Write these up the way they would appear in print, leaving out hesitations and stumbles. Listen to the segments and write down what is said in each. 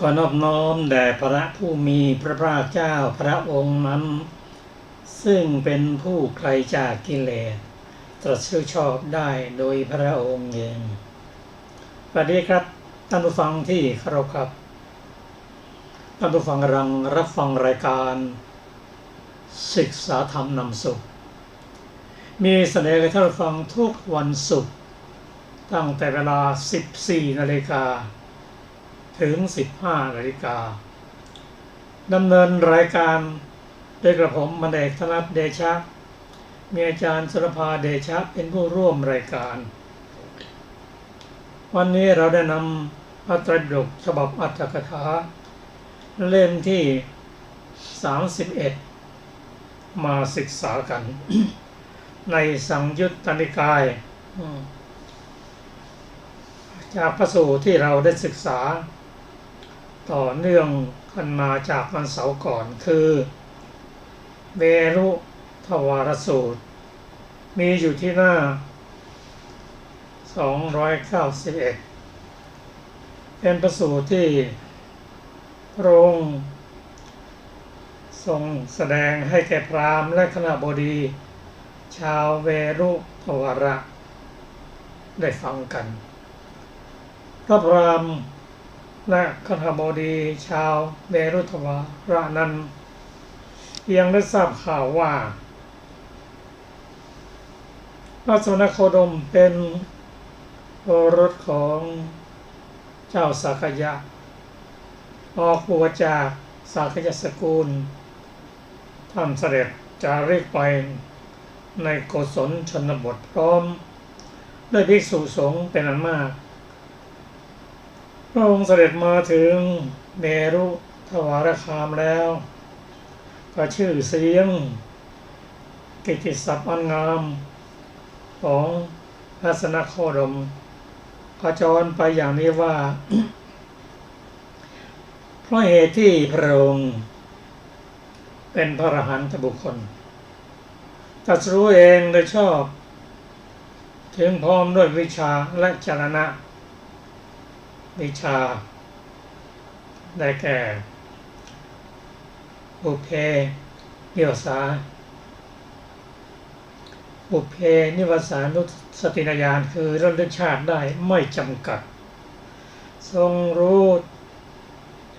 ขอนอบน้อมแด่พระผู้มีพระภาคเจ้าพระองค์นั้นซึ่งเป็นผู้ไกลจากกิเลสตรัสรู้ชอบได้โดยพระองค์เองสวัสดีครับท่านผู้ฟังที่เคารพครับท่านผู้ฟังกำลังรับฟังรายการศึกษาธรรมนำสุขมีแสดงให้ท่านฟังทุกวันศุกร์ตั้งแต่เวลา 14 นาฬิกาถึง 15 นาฬิกาดำเนินรายการโดยกระผมมณเอกธนัทเดชะมีอาจารย์สุรภาเดชะเป็นผู้ร่วมรายการวันนี้เราได้นำพระไตรปิฎกฉบับอรรถกถาเล่มที่ 31 มาศึกษากัน ในสังยุตตนิกายจากพระสูตรที่เราได้ศึกษาต่อเนื่องกันมาจากวันเสาร์ก่อนคือเวรุทวารสูตรมีอยู่ที่หน้า291เป็นพระสูตรที่พระองค์ทรงแสดงให้แก่พราหมณ์และคณบดีชาวเวรุทวารได้ฟังกันพระพราหมณ์และคณบดีชาวเวรุทวารนั้นยังได้ทราบข่าวว่าพระสมณโคดมเป็นโอรสของเจ้าสากยะออกบวชจากสากยสกุลท่านเสด็จจาริกไปในโกศลชนบทพร้อมด้วยภิกษุสงฆ์เป็นอันมากพระองค์เสด็จมาถึงเวรุทวารคามแล้วก็ชื่อเสียงกิตติศัพท์อันงามของพระสมณโคดมขจรไปอย่างนี้ว่า เพราะเหตุที่พระองค์เป็นพระอรหันตบุคคลตรัสรู้เองโดยชอบถึงพร้อมด้วยวิชาและจรณะวิชาได้แก่บุพเพนิวาสานุสติญาณคือระลึกชาติได้ไม่จำกัดทรงรู้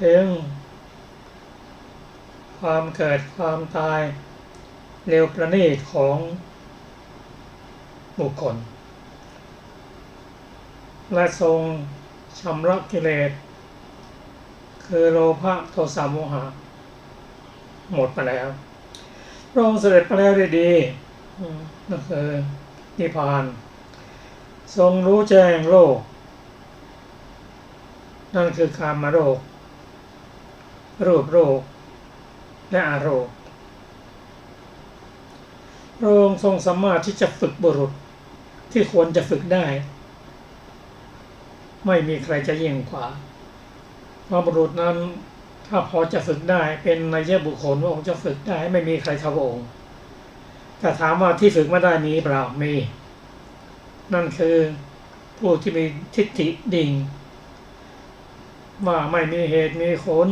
ถึงความเกิดความตายเร็วประณีตของบุคคลและทรงชำระกิเลสคือโลภะโทสะโมหะหมดไปแล้วพระองค์เสด็จไปแล้วได้ดีนั่นคือนิพพานทรงรู้แจ้งโลกนั่นคือกามโลกรูปโลกและอโลกพระองค์ทรงสามารถที่จะฝึกบุรุษที่ควรจะฝึกได้ไม่มีใครจะยิ่งกว่าเพราะบุรุษนั้นถ้าพอจะฝึกได้เป็นนัยบุคคลว่าองค์จะฝึกได้ไม่มีใครเท่าองค์แต่ถามว่าที่ฝึกไม่ได้มีเปล่ามีนั่นคือผู้ที่มีทิฏฐิดิ่งว่าไม่มีเหตุมีผล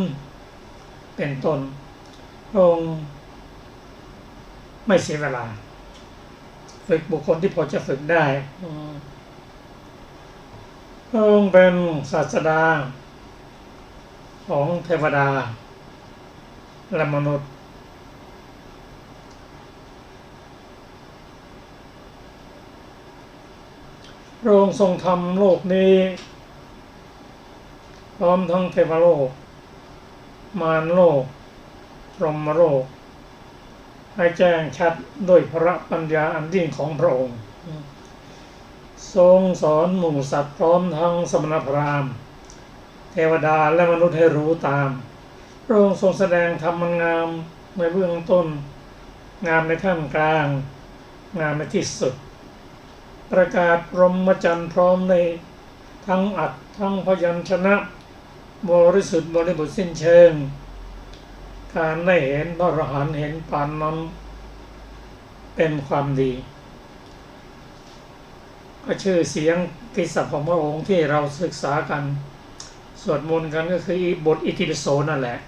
เป็นต้นองค์ไม่เสียเวลา ฝึกบุคคลที่พอจะฝึกได้พระองค์เป็นศาสดาของเทวดาและมนุษย์พระองค์ทรงทำโลกนี้พร้อมทั้งเทวโลกมารโลกพรหมโลกให้แจ้งชัดด้วยพระปัญญาอันยิ่งของพระองค์ทรงสอนหมู่สัตว์พร้อมทั้งสมณพราหมณ์เทวดาและมนุษย์ให้รู้ตามพระองค์ทรงแสดงธรรมงามในเบื้องต้นงามในท่ามกลางงามในที่สุดประกาศพรหมจรรย์พร้อมในทั้งอัตถ์ทั้งพยัญชนะบริสุทธิ์บริบูรณ์สิ้นเชิงการได้เห็นพระอรหันต์เห็นปานนั้นเป็นความดีก็ชื่อเสียงกิตติศัพท์ของพระองค์ที่เราศึกษากันสวดมนต์กันก็คือบทอิติปิโสนั่นแหละ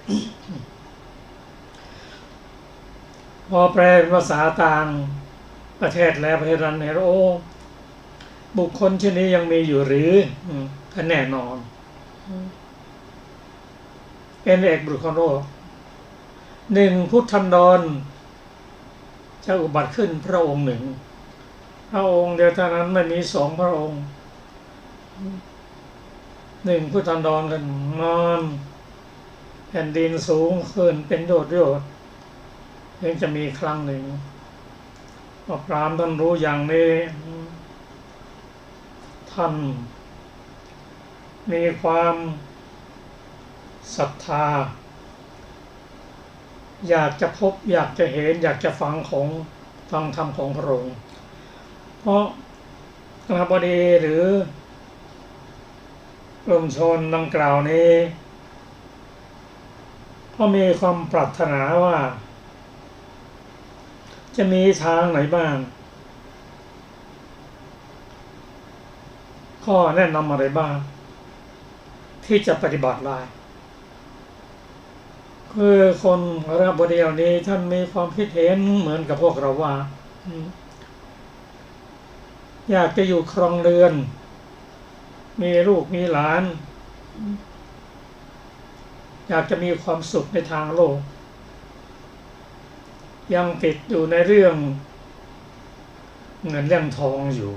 พอแปลเป็นภาษาต่างประเทศแล้วประเทศนั้นเห็นโอ้บุคคลเช่นนี้ยังมีอยู่หรือก็แน่นอนเป็นเอกบุคคลโลกหนึ่งพุทธันดรจะอุบัติขึ้นพระองค์หนึ่งพระองค์เดียวเท่านั้นไม่มีสองพระองค์หนึ่งพุทธันดรกันนอนแผ่นดินสูงขึ้นเป็นโยชน์ยังจะมีครั้งหนึ่งพราหมณ์ท่านรู้อย่างนี้ท่านมีความศรัทธาอยากจะพบอยากจะเห็นอยากจะฟังธรรมของพระองค์เพราะคณบดีหรือกลุ่มชนดังกล่าวนี้ก็มีความปรารถนาว่าจะมีทางไหนบ้างข้อแนะนำอะไรบ้างที่จะปฏิบัติได้คือคนรับบดีเหล่านี้ท่านมีความคิดเห็นเหมือนกับพวกเราว่าอยากจะอยู่ครองเรือนมีลูกมีหลานอยากจะมีความสุขในทางโลกยังติดอยู่ในเรื่องเงินเรื่องทองอยู่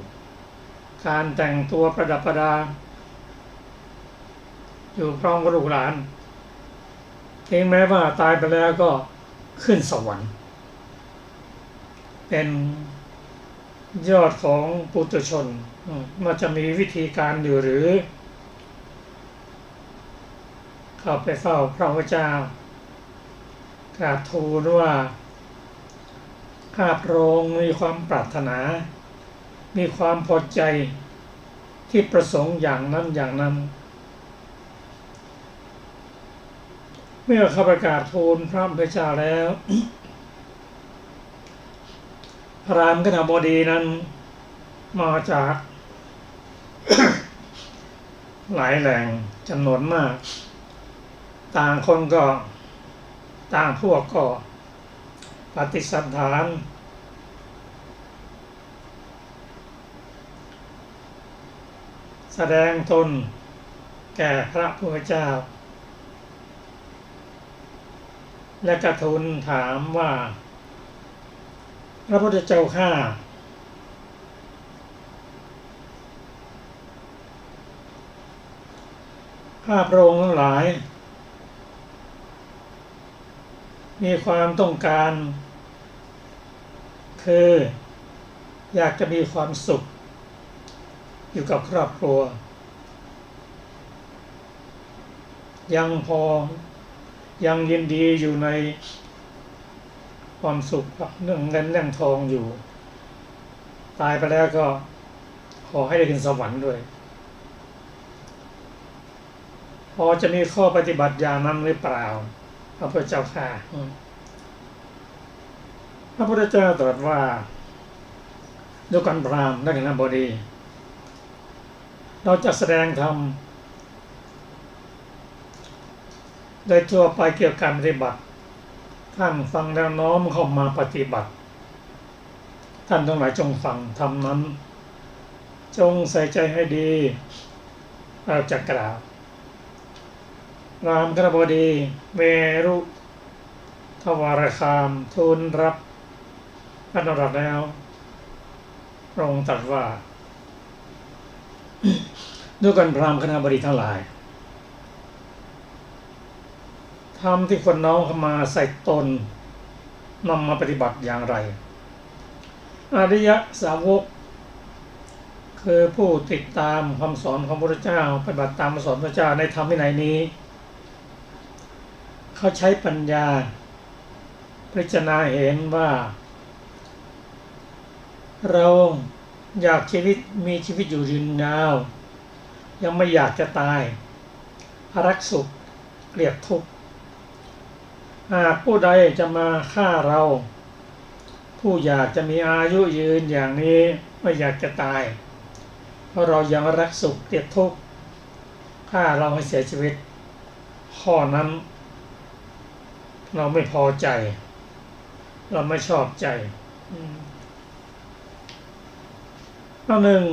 การแต่งตัวประดับประดาอยู่พร้อมกับลูกหลานถึงแม้ว่าตายไปแล้วก็ขึ้นสวรรค์เป็นยอดของปุถุชนมันจะมีวิธีการอยู่หรือเข้าไปเฝ้าพระพุทธเจ้ากราบทูลว่าข้าพระองค์มีความปรารถนามีความพอใจที่ประสงค์อย่างนั้นอย่างนั้นเมื่อข้าประกาศทูลพระพุทธเจ้าแล้ว พราหมณ์คณบดีนั้นมาจาก หลายแหล่งจำนวนมากต่างคนก็ต่างพวกก็ปฏิสัทธานแสดงตนแก่พระพุทธเจ้าและกระทูลถามว่าพระพุทธเจ้าข้าพระองค์ทั้งหลายมีความต้องการคืออยากจะมีความสุขอยู่กับครอบครัวยังยินดีอยู่ในความสุขเรื่องเงินเรื่องทองอยู่ตายไปแล้วก็ขอให้ได้ขึ้นสวรรค์ด้วยพอจะมีข้อปฏิบัติอย่างนั้นหรือเปล่าพระพุทธเจ้าค่ะพระพุทธเจ้าตรัสว่าดูก่อนพราหมณ์และคณบดีเราจะแสดงธรรมโดยทั่วไปเกี่ยวกับการปฏิบัติท่านฟังแล้วน้อมเข้ามาปฏิบัติ ท่านทั้งหลายจงฟังธรรมนั้นจงใส่ใจให้ดีเราจะกล่าวรามกบดีเวรุทวารคามทูลรับพระนรัตน์แล้วพระองค์ตรัสว่าด้วยกันพราหมณ์คณบดีทั้งหลายธรรมที่คนน้อมเข้ามาใส่ตนนำมาปฏิบัติอย่างไรอริยสาวกคือผู้ติดตามคำสอนของพระพุทธเจ้าปฏิบัติตามคำสอนพระเจ้าในธรรมวินัยนี้เขาใช้ปัญญาพิจารณาเห็นว่าเราอยากมีชีวิตอยู่ยืนยาวยังไม่อยากจะตายรักสุขเกลียดทุกข์หากผู้ใดจะมาฆ่าเราผู้อยากจะมีอายุยืนอย่างนี้ไม่อยากจะตายเพราะเรายังรักสุขเกลียดทุกข์ฆ่าเราให้เสียชีวิตข้อนั้นเราไม่พอใจเราไม่ชอบใจข้อหนึ่ง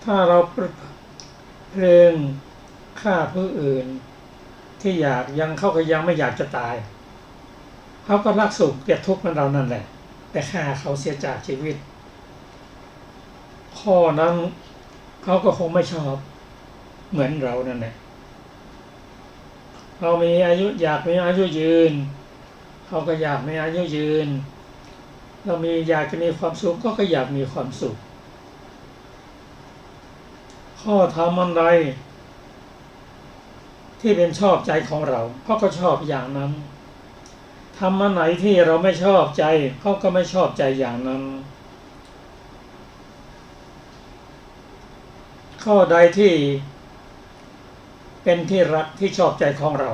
ถ้าเราเพลิงฆ่าผู้อื่นที่เขาก็ยังไม่อยากจะตายเขาก็รักสุขเกลียดทุกข์มันเรานั่นแหละแต่ฆ่าเขาเสียจากชีวิตข้อนั้นเขาก็คงไม่ชอบเหมือนเรานั่นแหละเรามีอายุอยากมีอายุยืนเขาก็อยากมีอายุยืนเราอยากจะมีความสุขก็อยากมีความสุขข้อทำอะไรที่เป็นชอบใจของเราเขาก็ชอบอย่างนั้นทำอันไหนที่เราไม่ชอบใจเขาก็ไม่ชอบใจอย่างนั้นข้อใดที่เป็นที่รักที่ชอบใจของเรา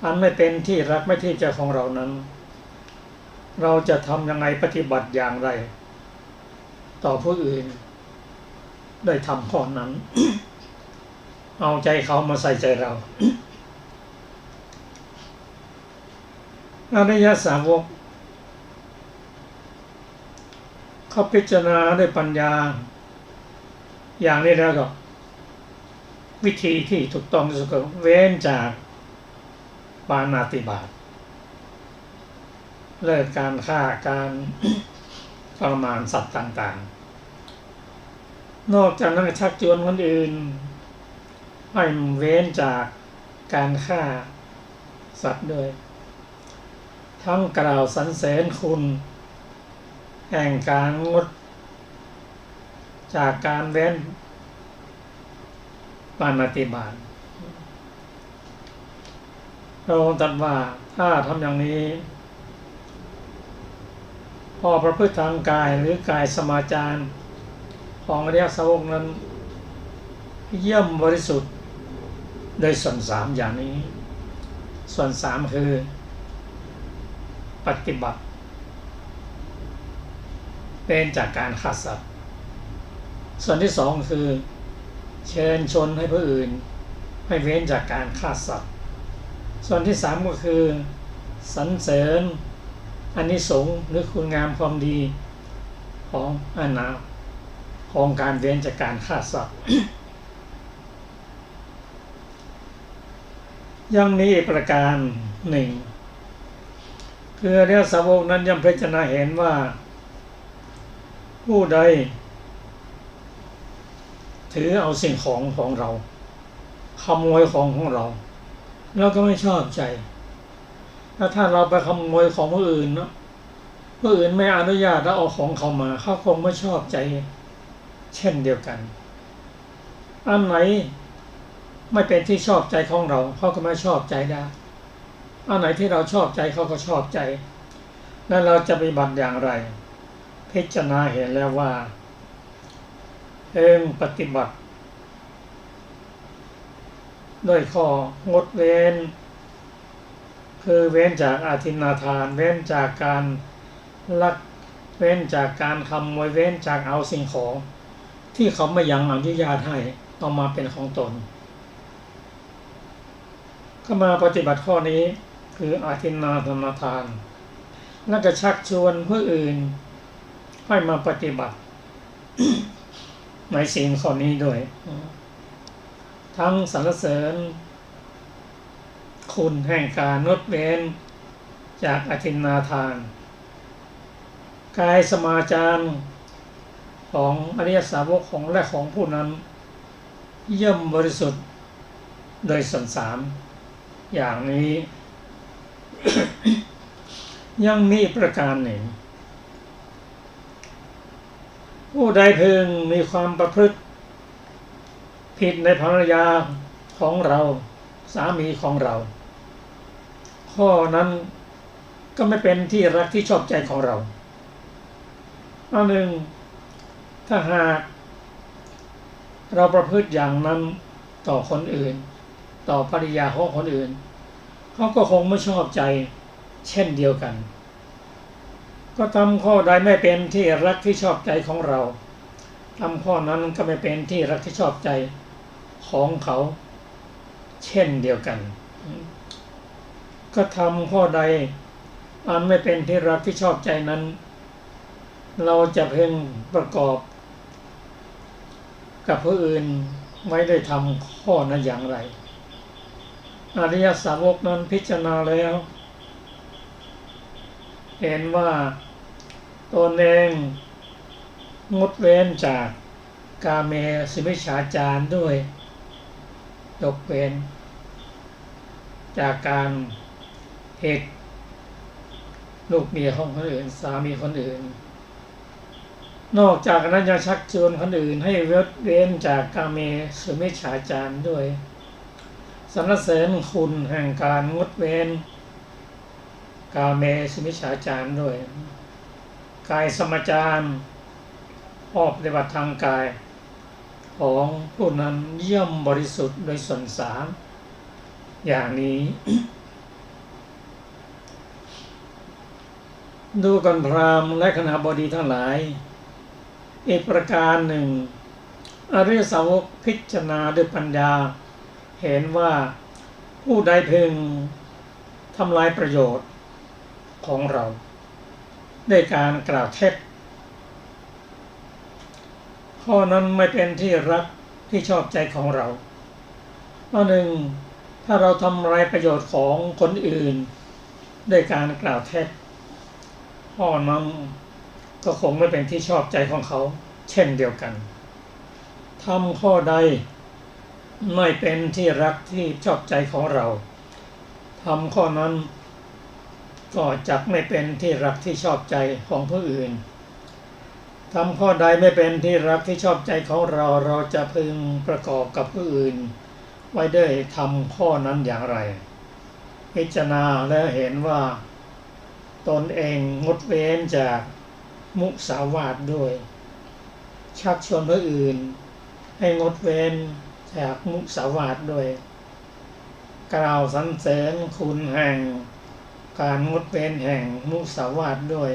อันไม่เป็นที่รักไม่ที่ใจของเรานั้นเราจะทำยังไงปฏิบัติอย่างไรต่อผู้อื่นได้ทำข้อนั้น เอาใจเขามาใส่ใจเรา อริยสาวกเขาพิจารณาด้วยปัญญาอย่างนี้แล้วก็วิธีที่ถูกต้องที่สุดก็เว้นจากปาณาติบาตเลิกการฆ่าการทรมานสัตว์ต่างๆนอกจากนั้นชักชวนคนอื่นให้เว้นจากการฆ่าสัตว์ด้วยทั้งกล่าวสรรเสริญคุณแห่งการงดจากการเว้นปาณาติบาตพระองค์ตรัสว่าถ้าทำอย่างนี้พอประพฤติทางกายหรือกายสมาจารของอริยสาวกนั้นเยี่ยมบริสุทธิ์โดยส่วนสามอย่างนี้ส่วนสามคือปฏิบัติเป็นจากการฆ่าสัตว์ส่วนที่สองคือเชิญชวนให้ผู้อื่นให้เว้นจากการฆ่าสัตว์ส่วนที่สามก็คือสรรเสริญอานิสงส์หรือคุณงามความดีของของการเว้นจากการฆ่าสัตว์ ยังมีอีกประการหนึ่งคืออริยสาวกนั้นยังพิจารณาเห็นว่าผู้ใดถือเอาสิ่งของเราขโมยของเราเราก็ไม่ชอบใจถ้าเราไปขโมยของผู้อื่นเนาะผู้อื่นไม่อนุญาตแล้วเอาของเขามาเขาคงไม่ชอบใจเช่นเดียวกันอันไหนไม่เป็นที่ชอบใจของเราเขาก็ไม่ชอบใจได้อันไหนที่เราชอบใจเขาก็ชอบใจแล้วเราจะปฏิบัติอย่างไรพิจารณาเห็นแล้วว่าปฏิบัติด้วยข้องดเว้นคือเว้นจากอาทินนาทานเว้นจากการลักเว้นจากการขโมยเว้นจากเอาสิ่งของที่เขาไม่ยังอนุญาตให้เอามาเป็นของตนก็มาปฏิบัติข้อนี้คืออาทินนาทาน แล้วก็ชักชวนผู้อื่นให้มาปฏิบัติ ในสิ่งข้อนี้ด้วยทั้งสรรเสริญคุณแห่งการงดเว้นจากอทินนาทานกายสมาจารของอริยสาวกของและของผู้นั้นย่อมบริสุทธิ์โดยส่วนสามอย่างนี้ ยังมีประการหนึ่งผู้ใดพึงมีความประพฤติผิดในภรรยาของเราสามีของเราข้อนั้นก็ไม่เป็นที่รักที่ชอบใจของเราอันหนึ่งถ้าหากเราประพฤติอย่างนั้นต่อคนอื่นต่อภรรยาของคนอื่นเขาก็คงไม่ชอบใจเช่นเดียวกันก็ทำข้อใดไม่เป็นที่รักที่ชอบใจของเราทำข้อนั้นก็ไม่เป็นที่รักที่ชอบใจของเขาเช่นเดียวกันก็ทำข้อใดอันไม่เป็นที่รักที่ชอบใจนั้นเราจะเพ่งประกอบกับผู้อื่นไม่ได้ทำข้อนั้นอย่างไรอริยสาวกนั้นพิจารณาแล้วเห็นว่าตนเองงดเว้นจากกาเมสุมิจฉาจารด้วยยกเว้นจากการเหตุลูกเมียของคนอื่นสามีคนอื่นนอกจากนั้นยังชักชวนคนอื่นให้เว้นจากกาเมสุมิจฉาจารด้วยสรรเสริญคุณแห่งการงดเว้นกาเมสุมิจฉาจารด้วยกายสมจารออกปฏิบัติทางกายของผู้นั้นย่อมบริสุทธิ์โดยส่วนสามอย่างนี้ ดูก่อนพราหมณ์และคณบดีทั้งหลายอีกประการหนึ่งอริยสาวกพิจารณาด้วยปัญญาเห็นว่าผู้ใดพึงทำลายประโยชน์ของเราด้วยการกล่าวเท็จข้อนั้นไม่เป็นที่รักที่ชอบใจของเราข้อหนึ่งถ้าเราทำลายประโยชน์ของคนอื่นด้วยการกล่าวเท็จข้อนั้นก็คงไม่เป็นที่ชอบใจของเขาเช่นเดียวกันทำข้อใดไม่เป็นที่รักที่ชอบใจของเราทำข้อนั้นก็จักไม่เป็นที่รักที่ชอบใจของผู้อื่นทำข้อใดไม่เป็นที่รักที่ชอบใจของเราเราจะพึงประกอบกับผู้อื่นไว้ด้วยทำข้อนั้นอย่างไรพิจารณาแล้วเห็นว่าตนเองงดเว้นจากมุสาวาทด้วยชักชวนผู้อื่นให้งดเว้นจากมุสาวาทด้วยกล่าวสรรเสริญคุณแห่งการงดเว้นแห่งมุสาวาทด้วย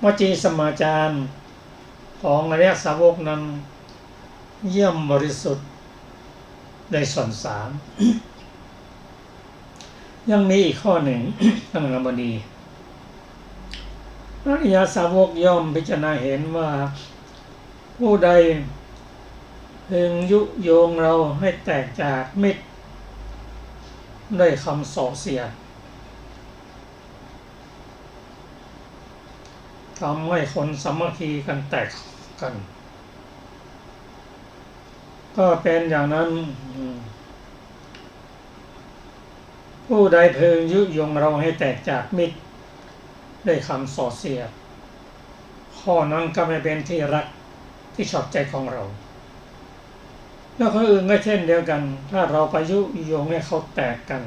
วจีสมาจารของอริยสาวกนั้นเยี่ยมบริสุทธิ์โดยส่วนสาม ยังมีอีกข้อหนึ่ง ท่านบดีอริยสาวกย่อมพิจารณาเห็นว่าผู้ใดพึงยุโยงเราให้แตกจากมิตรด้วยคำส่อเสียดทำให้คนสามัคคีกันแตกกันก็เป็นอย่างนั้นผู้ใดพึงยุยงเราให้แตกจากมิตรด้วยคำส่อเสียดข้อนั้นก็ไม่เป็นที่รักที่ชอบใจของเราแล้วคนอื่นก็เช่นเดียวกันถ้าเราไปยุยงให้เขาแตกกัน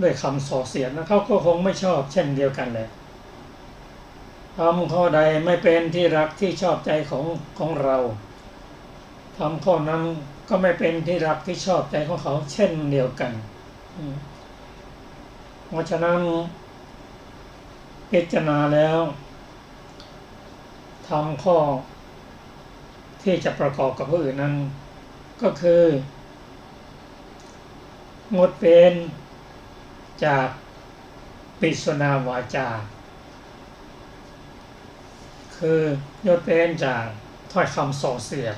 ด้วยคำส่อเสียดนะเขาก็คงไม่ชอบเช่นเดียวกันแหละทำข้อใดไม่เป็นที่รักที่ชอบใจของเราทำข้อนั้นก็ไม่เป็นที่รักที่ชอบใจของเขาเช่นเดียวกันเพราะฉะนั้นพิจารณาแล้วทำข้อที่จะประกอบกับผู้อื่นนั้นก็คืองดเว้นจาก ปิสนาวาจาคือยดเว้นจากถ้อยคำส่อเสียด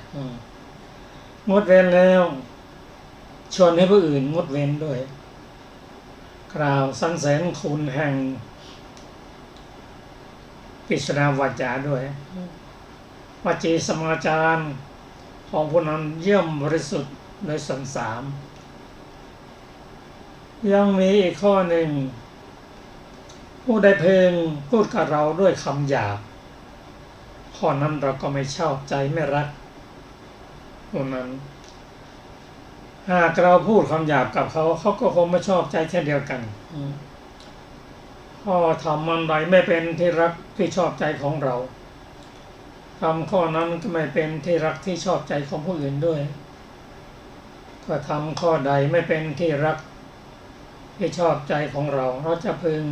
งดเว้นแล้วชวนให้ผู้อื่นงดเว้นด้วยกล่าวสรรเสริญคุณแห่งปิสนาวาจาด้วยวจีสมาจารของผู้นั้นเยี่ยมบริสุทธิ์โดยส่วนสามยังมีอีกข้อหนึ่งผู้ใดเพึงพูดกับเราด้วยคำหยาบข้อนั้นเราก็ไม่ชอบใจไม่รักผู้นั้นหากเราพูดคำหยาบกับเขาเขาก็คงไม่ชอบใจเช่นเดียวกันข้อทำมันใดไม่เป็นที่รักที่ชอบใจของเราทำข้อนั้นก็ไม่เป็นที่รักที่ชอบใจของผู้อื่นด้วยก็ทำข้อใดไม่เป็นที่รักที่ชอบใจของเราเราจะพึง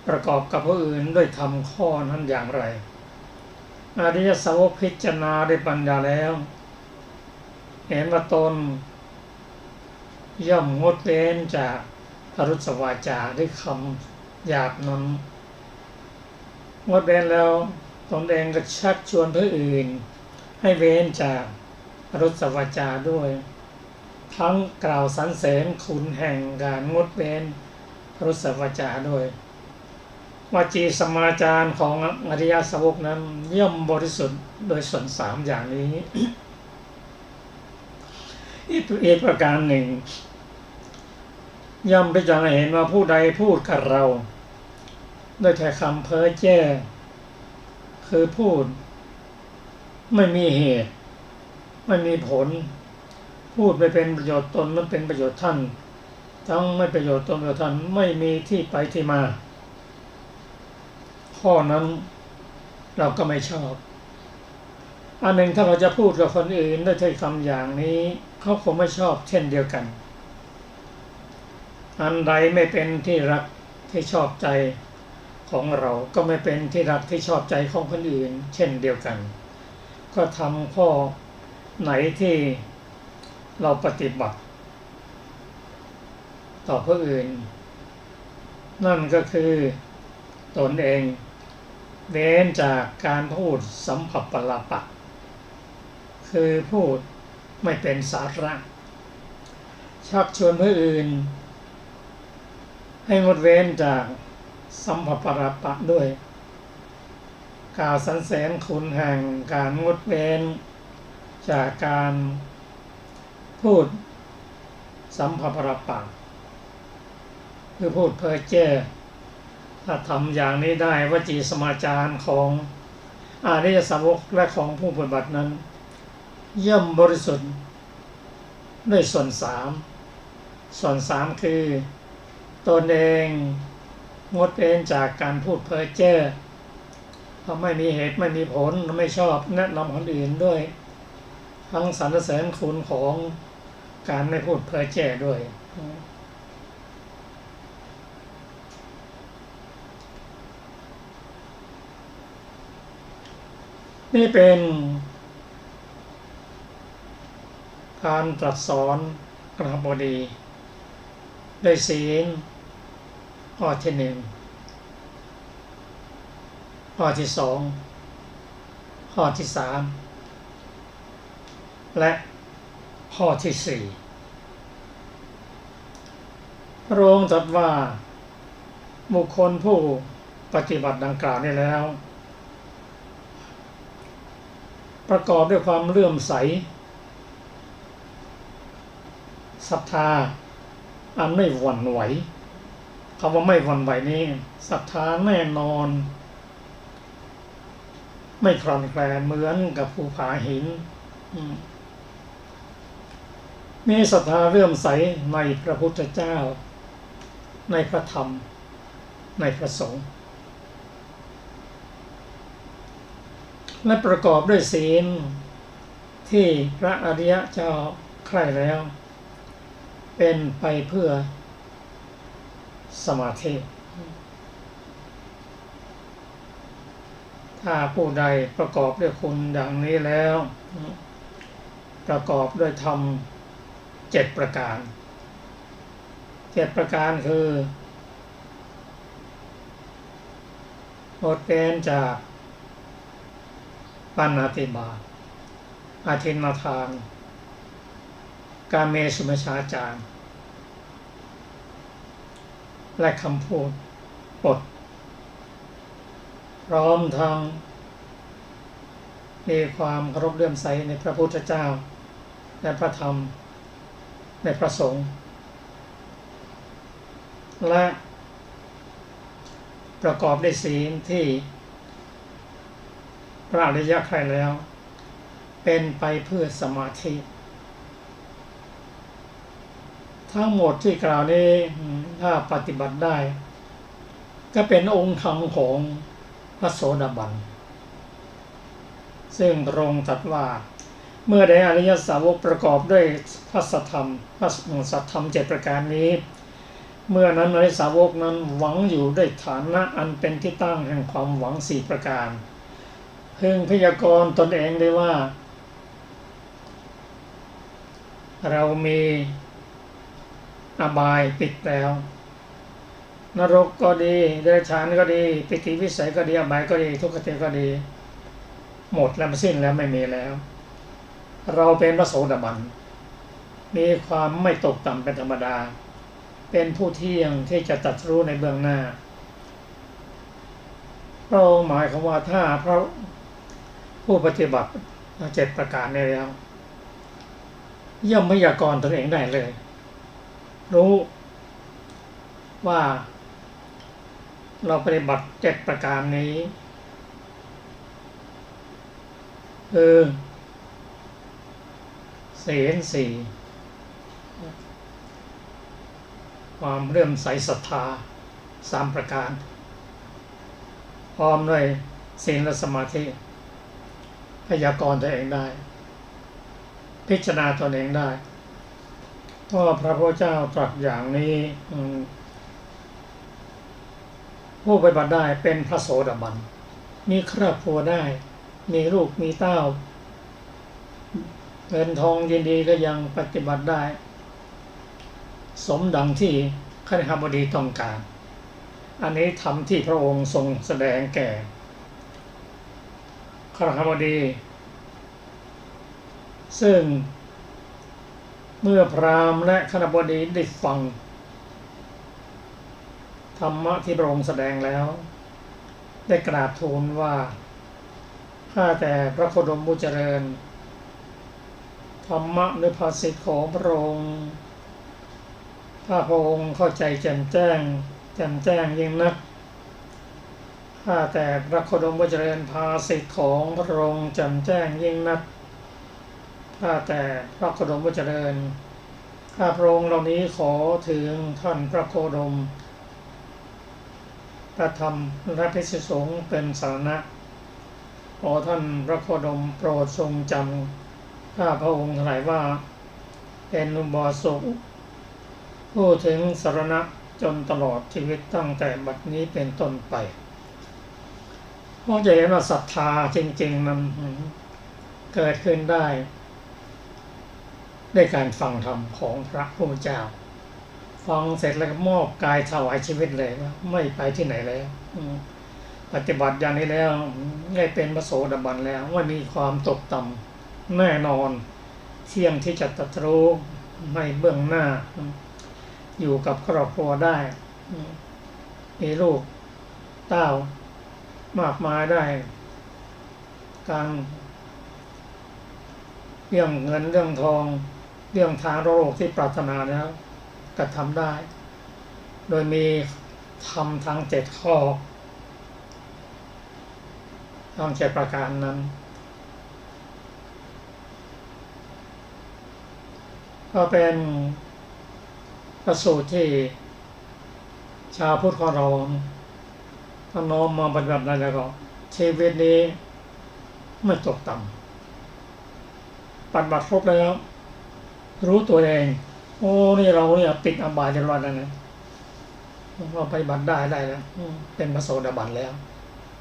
ประกอบกับผู้อื่นด้วยทำข้อนั้นอย่างไรอริยสาวกพิจารณาด้วยปัญญาแล้วเห็นว่าตนย่อมงดเว้นจากพรุสวาจาด้วยคำหยาบนั้นงดเว้นแล้วตนเองก็ชักชวนผู้อื่นให้เว้นจากพรุสวาจาด้วยทั้งกล่าวสรรเสริญคุณแห่งการงดเว้นพรุสวาจาด้วยวจีสมาจารของอริยสาวกนั้นย่อมบริสุทธิ์โดยส่วนสามอย่างนี้ อีกประการหนึ่งย่อมพิจารณาเห็นว่าผู้ใดพูดกับเราด้วยถ้อยคำเพ้อเจ้อคือพูดไม่มีเหตุไม่มีผลพูดไม่เป็นประโยชน์ตนไม่เป็นประโยชน์ท่านทั้งไม่ประโยชน์ตนประโยชน์ท่านไม่มีที่ไปที่มาข้อนั้นเราก็ไม่ชอบอันหนึ่งถ้าเราจะพูดกับคนอื่นด้วยถ้อยคำอย่างนี้เขาคงไม่ชอบเช่นเดียวกันอันใดไม่เป็นที่รักที่ชอบใจของเราก็ไม่เป็นที่รักที่ชอบใจของคนอื่นเช่นเดียวกันก็ทำข้อไหนที่เราปฏิบัติต่อผู้อื่นนั่นก็คือตนเองเว้นจากการพูดสัมผัสปลาปะคือพูดไม่เป็นสาระชักชวนผู้อื่นให้งดเว้นจากสัมผัสปลาปะด้วยกล่าวสรรเสริญคุณแห่งการงดเว้นจากการพูดสัมผัสปลาปะคือพูดเพ้อเจ้อถ้าทำอย่างนี้ได้วจีสมาจารของอริยสาวกและของผู้ปฏิบัตินั้นย่อมบริสุทธิ์ด้วยส่วนสามคือตนเองงดเว้นจากการพูดเพ้อเจ้อเพราะไม่มีเหตุไม่มีผลไม่ชอบแนะนำคนอื่นด้วยทั้งสรรเสริญคุณของการไม่พูดเพ้อเจ้อด้วยนี่เป็นการตรัสสอนกฤหบดีด้วยศีลข้อที่หนึ่งข้อที่สองข้อที่สามและข้อที่สี่พระองค์ตรัสว่าบุคคลผู้ปฏิบัติดังกล่าวนี้แล้วประกอบด้วยความเลื่อมใสศรัทธาอันไม่หวั่นไหวคำว่าไม่หวั่นไหวนี้ศรัทธาแน่นอนไม่คลอนแคลนเหมือนกับภูผาหินมีศรัทธาเลื่อมใสในพระพุทธเจ้าในพระธรรมในพระสงฆ์และประกอบด้วยศีลที่พระอริยเจ้าใคร่แล้วเป็นไปเพื่อสมาธิถ้าผู้ใดประกอบด้วยคุณดังนี้แล้วประกอบด้วยธรรม7 ประการ7 ประการคือ บทเรียนจากปาณาติบาตอาทินนาทานกาเมสุมิจฉาจารและคำพูดปดพร้อมทั้งมีความเคารพเลื่อมใสในพระพุทธเจ้าและพระธรรมในพระสงฆ์และประกอบด้วยศีลที่พระอริยะใครแล้วเป็นไปเพื่อสมาธิทั้งหมดที่กล่าวนี้ถ้าปฏิบัติได้ก็เป็นองค์ธรรมของพระโสดาบันซึ่งตรงตรัสว่าเมื่อใดอริยสาวกประกอบด้วยพระสัทธรรม7ประการนี้เมื่อนั้นอริยสาวกนั้นหวังอยู่ด้วยฐานะอันเป็นที่ตั้งแห่งความหวัง4ประการพึงพยากรณ์ตนเองได้ว่าเรามีอบายปิดแล้วนรกก็ดีเดรัจฉานก็ดีปิติวิสัยก็ดีอบายก็ดีทุกขติก็ดีหมดแล้วสิ้นแล้วไม่มีแล้วเราเป็นพระโสดาบันมีความไม่ตกต่ำเป็นธรรมดาเป็นผู้เที่ยงที่จะตรัสรู้ในเบื้องหน้าเราหมายความว่าถ้าพระผู้ปฏิบัติ7ประการนี้แล้วย่อมพยากรณ์ตนเองได้เลยรู้ว่าเราปฏิบัติ7ประการนี้ศีล4ความเลื่อมใสศรัทธา3ประการพร้อมด้วยศีลและสมาธิพยากรณ์ตัวเองได้พิจารณาตนเองได้เพราะพระพุทธเจ้าตรัสอย่างนี้ผู้ปฏิบัติได้เป็นพระโสดาบันมีครอบครัวได้มีลูกมีเต้าเงินทองยินดีก็ยังปฏิบัติได้สมดังที่คฤหบดีต้องการอันนี้ทำที่พระองค์ทรงแสดงแก่คฤหบดีซึ่งเมื่อพราหมณ์และคฤหบดีได้ฟังธรรมะที่พระองค์แสดงแล้วได้กราบทูลว่าข้าแต่พระโคดมผู้เจริญธรรมะหรือภาษิตของพระองค์ถ้าพระองค์เข้าใจแจ่มแจ้งยิ่งนักข้าแต่พระโคดมผู้เจริญภาษิตของพระองค์แจ่มแจ้งยิ่งนักข้าแต่พระโคดมผู้เจริญข้าพระองค์เหล่านี้ขอถึงท่านพระโคดมพระธรรมและภิกษุสงฆ์เป็นสรณะขอท่านพระโคดมโปรดทรงจำข้าพระองค์ทั้งหลายว่าเป็นอุบาสกผู้ถึงสรณะจนตลอดชีวิตตั้งแต่บัดนี้เป็นต้นไปเพราะจะเห็นว่าศรัทธาจริงๆมันเกิดขึ้นได้ด้วยการฟังธรรมของพระพุทธเจ้าฟังเสร็จแล้วก็มอบกายถวายชีวิตเลยว่าไม่ไปที่ไหนแล้วปฏิบัติอย่างนี้แล้วได้เป็นพระโสดาบันแล้วว่ามีความตกต่ำแน่นอนเที่ยงที่จะตรัสรู้ในเบื้องหน้าอยู่กับครอบครัวได้มีลูกเต้ามากมายได้การเรื่องเงินเรื่องทองเรื่องทางโลกที่ปรารถนาแล้วกระทำได้โดยมีธรรมทั้ง7ข้อทั้ง7ประการนั้นก็เป็นประสูตรที่ชาวพุทธของเราถ้าน้อมมาปฏิบัติได้แล้วก็ชีวิตนี้ไม่ตกต่ำปฏิบัติครบแล้วรู้ตัวเองโอ้นี่เราเนี่ยปิดอบายเรียบร้อยแล้วนะเราปฏิบัติได้แล้วเป็นพระโสดาบันแล้ว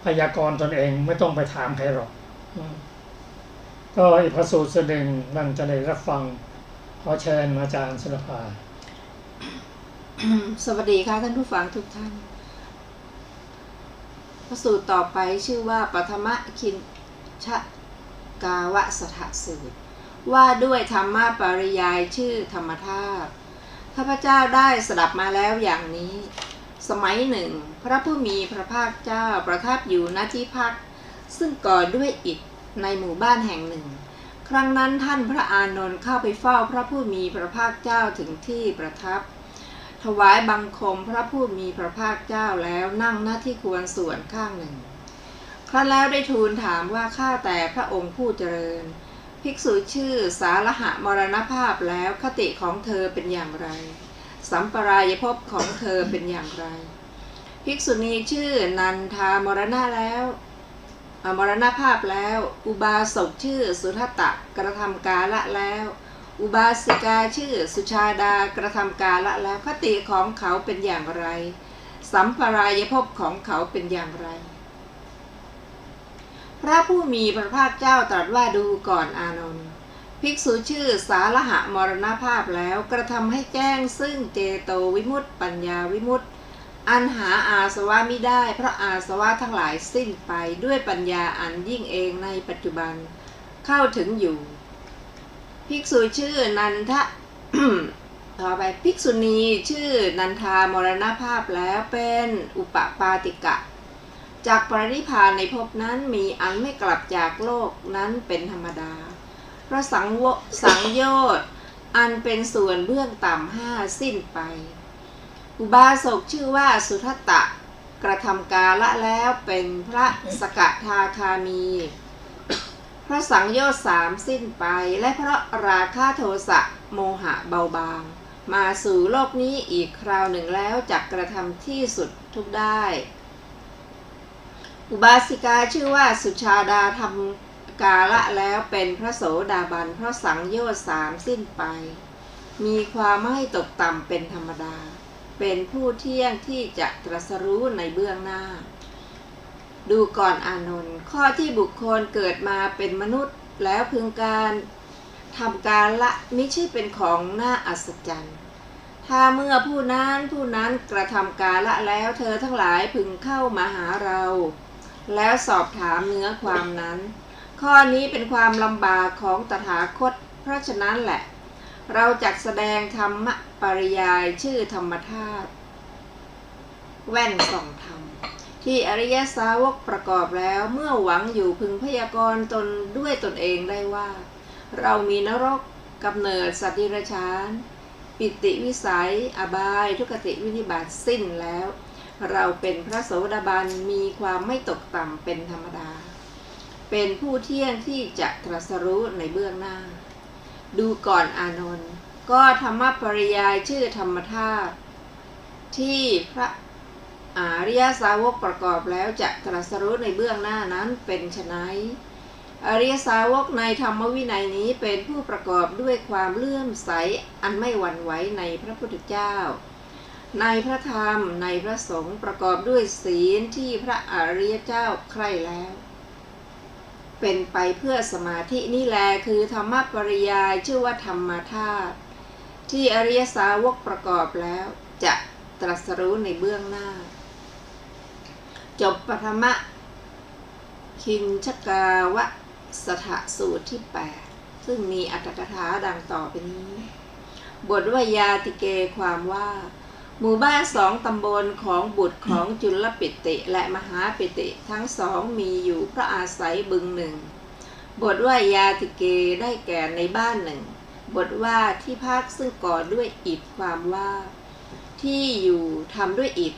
พยากรณ์ตนเองไม่ต้องไปถามใครหรอกก็อีกพระสูตรหนึ่งนั่นจะได้รับฟังขอเชิญอาจารย์สุรภา สวัสดีค่ะท่านผู้ฟังทุกท่าน พระสูตรต่อไปชื่อว่าปฐมคินชกาวสถสูตรว่าด้วยธรรมปริยายชื่อธรรมธาตุข้าพเจ้าได้สดับมาแล้วอย่างนี้สมัยหนึ่งพระผู้มีพระภาคเจ้าประทับอยู่ณที่พักซึ่งก่อด้วยอิฐในหมู่บ้านแห่งหนึ่งครั้งนั้นท่านพระอานนท์เข้าไปเฝ้าพระผู้มีพระภาคเจ้าถึงที่ประทับถวายบังคมพระผู้มีพระภาคเจ้าแล้วนั่งหน้าที่ควรส่วนข้างหนึ่งครั้นแล้วได้ทูลถามว่าข้าแต่พระองค์ผู้เจริญภิกษุชื่อสาลหะมรณภาพแล้วคติของเธอเป็นอย่างไรสัมปรายภพของเธอเป็นอย่างไรภิกษุณีชื่อนันทามรณภาพแล้วอุบาสกชื่อสุทัตตะกระทำกาละแล้วอุบาสิกาชื่อสุชาดากระทำกาละแล้วคติของเขาเป็นอย่างไรสัมปรายภพของเขาเป็นอย่างไรพระผู้มีพระภาคเจ้าตรัสว่าดูก่อนอานนท์ภิกษุชื่อสาลหะมรณภาพแล้วกระทำให้แจ้งซึ่งเจโตวิมุตติปัญญาวิมุตติอันหาอาสวะมิได้เพราะอาสวะทั้งหลายสิ้นไปด้วยปัญญาอันยิ่งเองในปัจจุบันเข้าถึงอยู่ภิกษุชื่อนันทะ ต่อไปภิกษุณีชื่อนันทามรณภาพแล้วเป็นอุปปาติกะจากปรินิพพานในภพนั้นมีอันไม่กลับจากโลกนั้นเป็นธรรมดาเพราะสังโยชน์อันเป็นส่วนเบื้องต่ำห้าสิ้นไปอุบาสกชื่อว่าสุทัตตะกระทำกาละแล้วเป็นพระสกทาคามีเพราะสังโยชน์สามสิ้นไปและเพราะราคะโทสะโมหะเบาบางมาสู่โลกนี้อีกคราวหนึ่งแล้วจักกระทำที่สุดทุกได้อุบาสิกาชื่อว่าสุชาดาทำกาละแล้วเป็นพระโสดาบันเพราะสังโยชน์สามสิ้นไปมีความไม่ตกต่ำเป็นธรรมดาเป็นผู้เที่ยงที่จะตรัสรู้ในเบื้องหน้าดูก่อนอานนท์ข้อที่บุคคลเกิดมาเป็นมนุษย์แล้วพึงการทำกาละมิใช่เป็นของน่าอัศจรรย์ถ้าเมื่อผู้นั้นกระทำกาละแล้วเธอทั้งหลายพึงเข้ามาหาเราแล้วสอบถามเนื้อความนั้นข้อนี้เป็นความลำบากของตถาคตเพราะฉะนั้นแหละเราจักแสดงธรรมปริยายชื่อธรรมธาตุแว่นส่องธรรมที่อริยสาวกประกอบแล้วเมื่อหวังอยู่พึงพยากรณ์ตนด้วยตนเองได้ว่าเรามีนรกกำเนิดสัตว์ดิรัจฉานปิติวิสัยอบายทุกขติวินิบาตสิ้นแล้วเราเป็นพระโสดาบันมีความไม่ตกต่ำเป็นธรรมดาเป็นผู้เที่ยงที่จะตรัสรู้ในเบื้องหน้าดูก่อนอานนท์ก็ธรรมปริยายชื่อธรรมธาตุที่พระอริยสาวกประกอบแล้วจะตรัสรู้ในเบื้องหน้านั้นเป็นไฉนอริยสาวกในธรรมวินัยนี้เป็นผู้ประกอบด้วยความเลื่อมใสอันไม่หวั่นไหวในพระพุทธเจ้าในพระธรรมในพระสงฆ์ประกอบด้วยศีลที่พระอริยเจ้าใคร่แล้วเป็นไปเพื่อสมาธินี่แลคือธรรมปริยายชื่อว่าธรรมธาตุที่อริยสาวกประกอบแล้วจะตรัสรู้ในเบื้องหน้าจบปฐมคินชกาวสถสูตรที่8ซึ่งมีอรรถกถาดังต่อไปนี้บทวยาติเกความว่าหมู่บ้าน2ตำบลของบุตรของจุลปิติและมหาปิติทั้งสองมีอยู่เพราะอาศัยบึงหนึ่งบทว่ายาติเกได้แก่ในบ้านหนึ่งบทว่าที่พักซึ่งก่อด้วยอิฐความว่าที่อยู่ทำด้วยอิฐ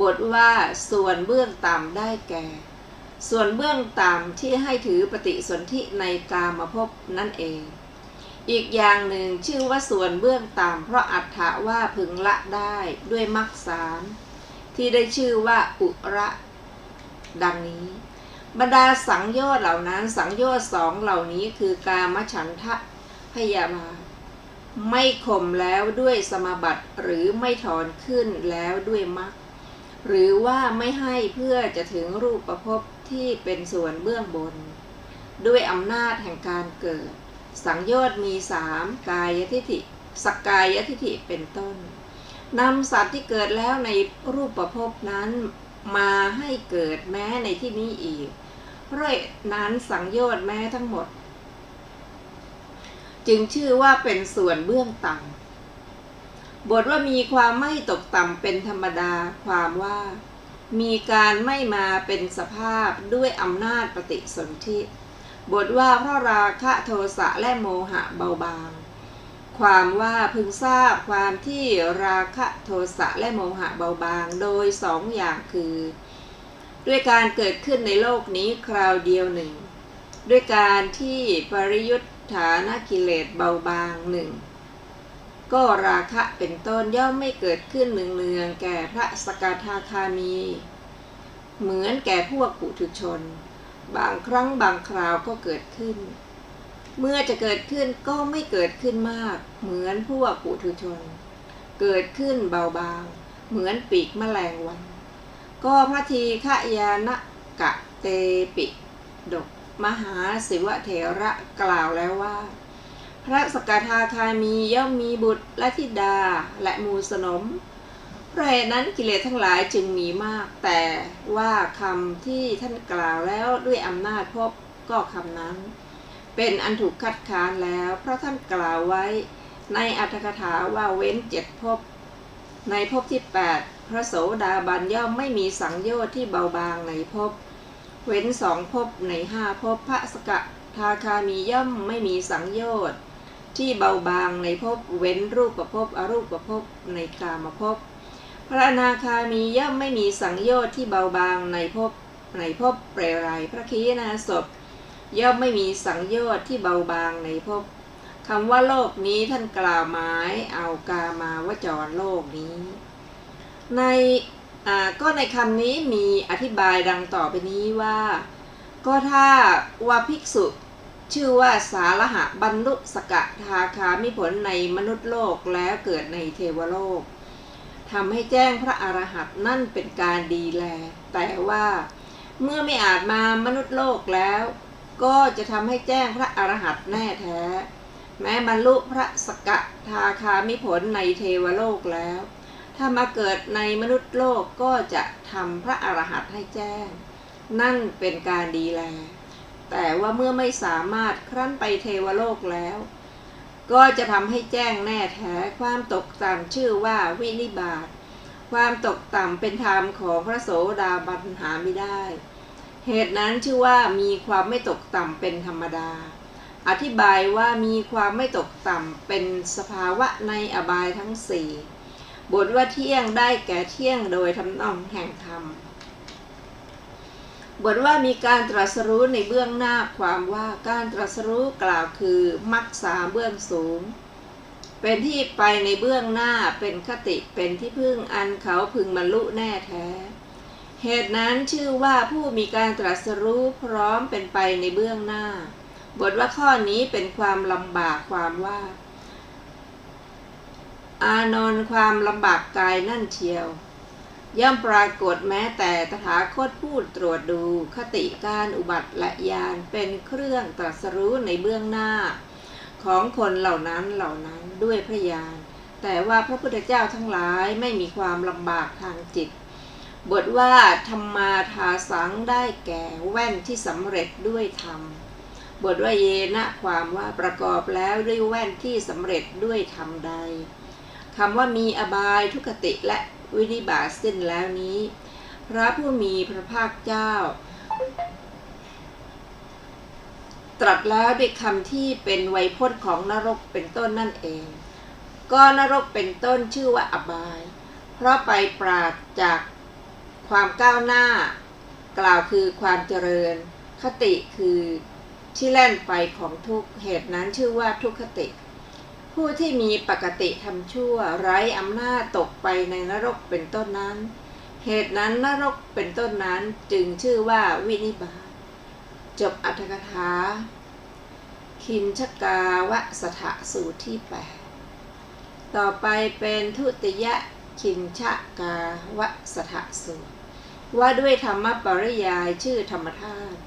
บทว่าส่วนเบื้องต่ำได้แก่ส่วนเบื้องต่ำที่ให้ถือปฏิสนธิในกามภพนั่นเองอีกอย่างหนึ่งชื่อว่าส่วนเบื้องต่ำเพราะอัฏฐะว่าพึงละได้ด้วยมรรคสามที่ได้ชื่อว่าอุระดังนี้บรรดาสังโยชน์เหล่านั้นสังโยชน์สองเหล่านี้คือกามฉันทะพยาบาทไม่ข่มแล้วด้วยสมาบัติหรือไม่ถอนขึ้นแล้วด้วยมรรคหรือว่าไม่ให้เพื่อจะถึงรูปภพที่เป็นส่วนเบื้องบนด้วยอำนาจแห่งการเกิดสังโยชน์มี3กายทิฏฐิสักกายทิฏฐิเป็นต้นนำสัตว์ที่เกิดแล้วในรูปภพนั้น มาให้เกิดแม้ในที่นี้อีกเพราะนั้นสังโยชน์แม้ทั้งหมดจึงชื่อว่าเป็นส่วนเบื้องต่ำบทว่ามีความไม่ตกต่ำเป็นธรรมดาความว่ามีการไม่มาเป็นสภาพด้วยอำนาจปฏิสนธิบทว่าเพราะราคะโทสะและโมหะเบาบางความว่าพึงทราบความที่ราคะโทสะและโมหะเบาบางโดยสองอย่างคือด้วยการเกิดขึ้นในโลกนี้คราวเดียวหนึ่งด้วยการที่ปริยุทธานกิเลสเบาบางหนึ่งก็ราคะเป็นต้นย่อมไม่เกิดขึ้นเนืองๆแก่พระสกทาคามีเหมือนแก่พวกปุถุชนบางครั้งบางคราวก็เกิดขึ้นเมื่อจะเกิดขึ้นก็ไม่เกิดขึ้นมากเหมือนพวกปุถุชนเกิดขึ้นเบาบางเหมือนปีกแมลงวันก็พระทีฆยานกะเตปิฎกมหาศิวเถระกล่าวแล้วว่าพระสกทาคามีย่อมมีบุตรและธิดาและหมู่สนมเพราะเหตุนั้นกิเลสทั้งหลายจึงมีมากแต่ว่าคำที่ท่านกล่าวแล้วด้วยอำนาจภพก็คำนั้นเป็นอันถูกคัดค้านแล้วเพราะท่านกล่าวไว้ในอรรถกถาว่าเว้น7 ภพในภพที่8พระโสดาบันย่อมไม่มีสังโยชน์ที่เบาบางในภพเว้น2 ภพใน5 ภพพระสกทาคามีย่อมไม่มีสังโยชน์ที่เบาบางในภพเว้นรูปภพอรูปภพในกามภพพระอนาคามีย่อมไม่มีสังโยชน์ที่เบาบางในภพเปรไรพระขีณาสพย่อมไม่มีสังโยชน์ที่เบาบางในภพคำว่าโลกนี้ท่านกล่าวหมายเอากามาวจรโลกนี้ก็ในคำนี้มีอธิบายดังต่อไปนี้ว่าก็ถ้าว่าภิกษุชื่อว่าสาระหะบรรลุสกทาคามิผลในมนุษย์โลกแล้วเกิดในเทวโลกทำให้แจ้งพระอรหันต์นั่นเป็นการดีแลแต่ว่าเมื่อไม่อาจมามนุษย์โลกแล้วก็จะทำให้แจ้งพระอรหันต์แน่แท้แม้บรรลุพระสกทาคามิผลในเทวโลกแล้วถ้ามาเกิดในมนุษย์โลกก็จะทำพระอรหันต์ให้แจ้งนั่นเป็นการดีแลแต่ว่าเมื่อไม่สามารถครั้นไปเทวโลกแล้วก็จะทำให้แจ้งแน่แท้ความตกต่ำชื่อว่าวินิบาตความตกต่ำเป็นธรรมของพระโสดาบันหาไม่ได้เหตุนั้นชื่อว่ามีความไม่ตกต่ำเป็นธรรมดาอธิบายว่ามีความไม่ตกต่ำเป็นสภาวะในอบายทั้ง4บทว่าเที่ยงได้แก่เที่ยงโดยทำนองแห่งธรรมบทว่ามีการตรัสรู้ในเบื้องหน้าความว่าการตรัสรู้กล่าวคือมรรค3เบื้องสูงเป็นที่ไปในเบื้องหน้าเป็นคติเป็นที่พึ่งอันเขาพึงบรรลุแน่แท้เหตุนั้นชื่อว่าผู้มีการตรัสรู้พร้อมเป็นไปในเบื้องหน้าบทว่าข้อนี้เป็นความลำบากความว่าอานนท์ความลำบากกายนั่นเชียวย่อมปรากฏแม้แต่ตถาคตพูดตรวจดูคติการอุบัติและญาณเป็นเครื่องตรัสรู้ในเบื้องหน้าของคนเหล่านั้นด้วยพระญาณแต่ว่าพระพุทธเจ้าทั้งหลายไม่มีความลำบากทางจิตบทว่าธรรมาทาสังได้แก่แว่นที่สำเร็จด้วยธรรมบทว่าเยนะความว่าประกอบแล้วด้วยแว่นที่สำเร็จด้วยธรรมใดคำว่ามีอบายทุกขติและวินิบาตสิ้นแล้วนี้พระผู้มีพระภาคเจ้าตรัสแล้วด้วยคำที่เป็นไวยพจน์ของนรกเป็นต้นนั่นเองก็นรกเป็นต้นชื่อว่าอบายเพราะไปปราศจากความก้าวหน้ากล่าวคือความเจริญคติคือที่แล่นไปของทุกข์เหตุนั้นชื่อว่าทุกขติผู้ที่มีปกติทำชั่วไร้อำนาจตกไปในนรกเป็นต้นนั้นเหตุนั้นนรกเป็นต้นนั้นจึงชื่อว่าวินิบาตจบอรรถกถาคินชกาวสถสูตรที่8ต่อไปเป็นทุติยคินชกาวสถสูตรว่าด้วยธรรมปริยายชื่อธรรมธาตุ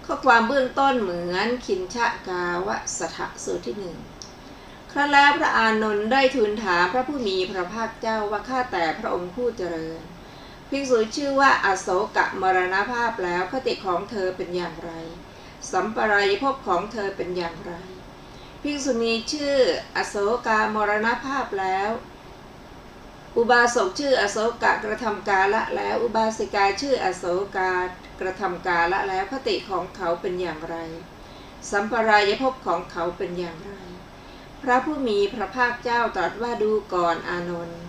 ข้อความเบื้องต้นเหมือนคินชกาวสถสูตรที่1ครั้นแล้วพระอานนท์ได้ทูลถามพระผู้มีพระภาคเจ้าว่าข้าแต่พระองค์ผู้เจริญ ภิกษุชื่อว่าอโศกะมรณภาพแล้วคติของเธอเป็นอย่างไรสัมปรายภพของเธอเป็นอย่างไรภิกษุณีชื่ออโศกามรณภาพแล้วอุบาสกชื่ออโศกะกระทำกาละแล้วอุบาสิกาชื่ออโศกากระทำกาละแล้วคติของเขาเป็นอย่างไรสัมปรายภพของเขาเป็นอย่างไรพระผู้มีพระภาคเจ้าตรัสว่าดูก่อนอานนท์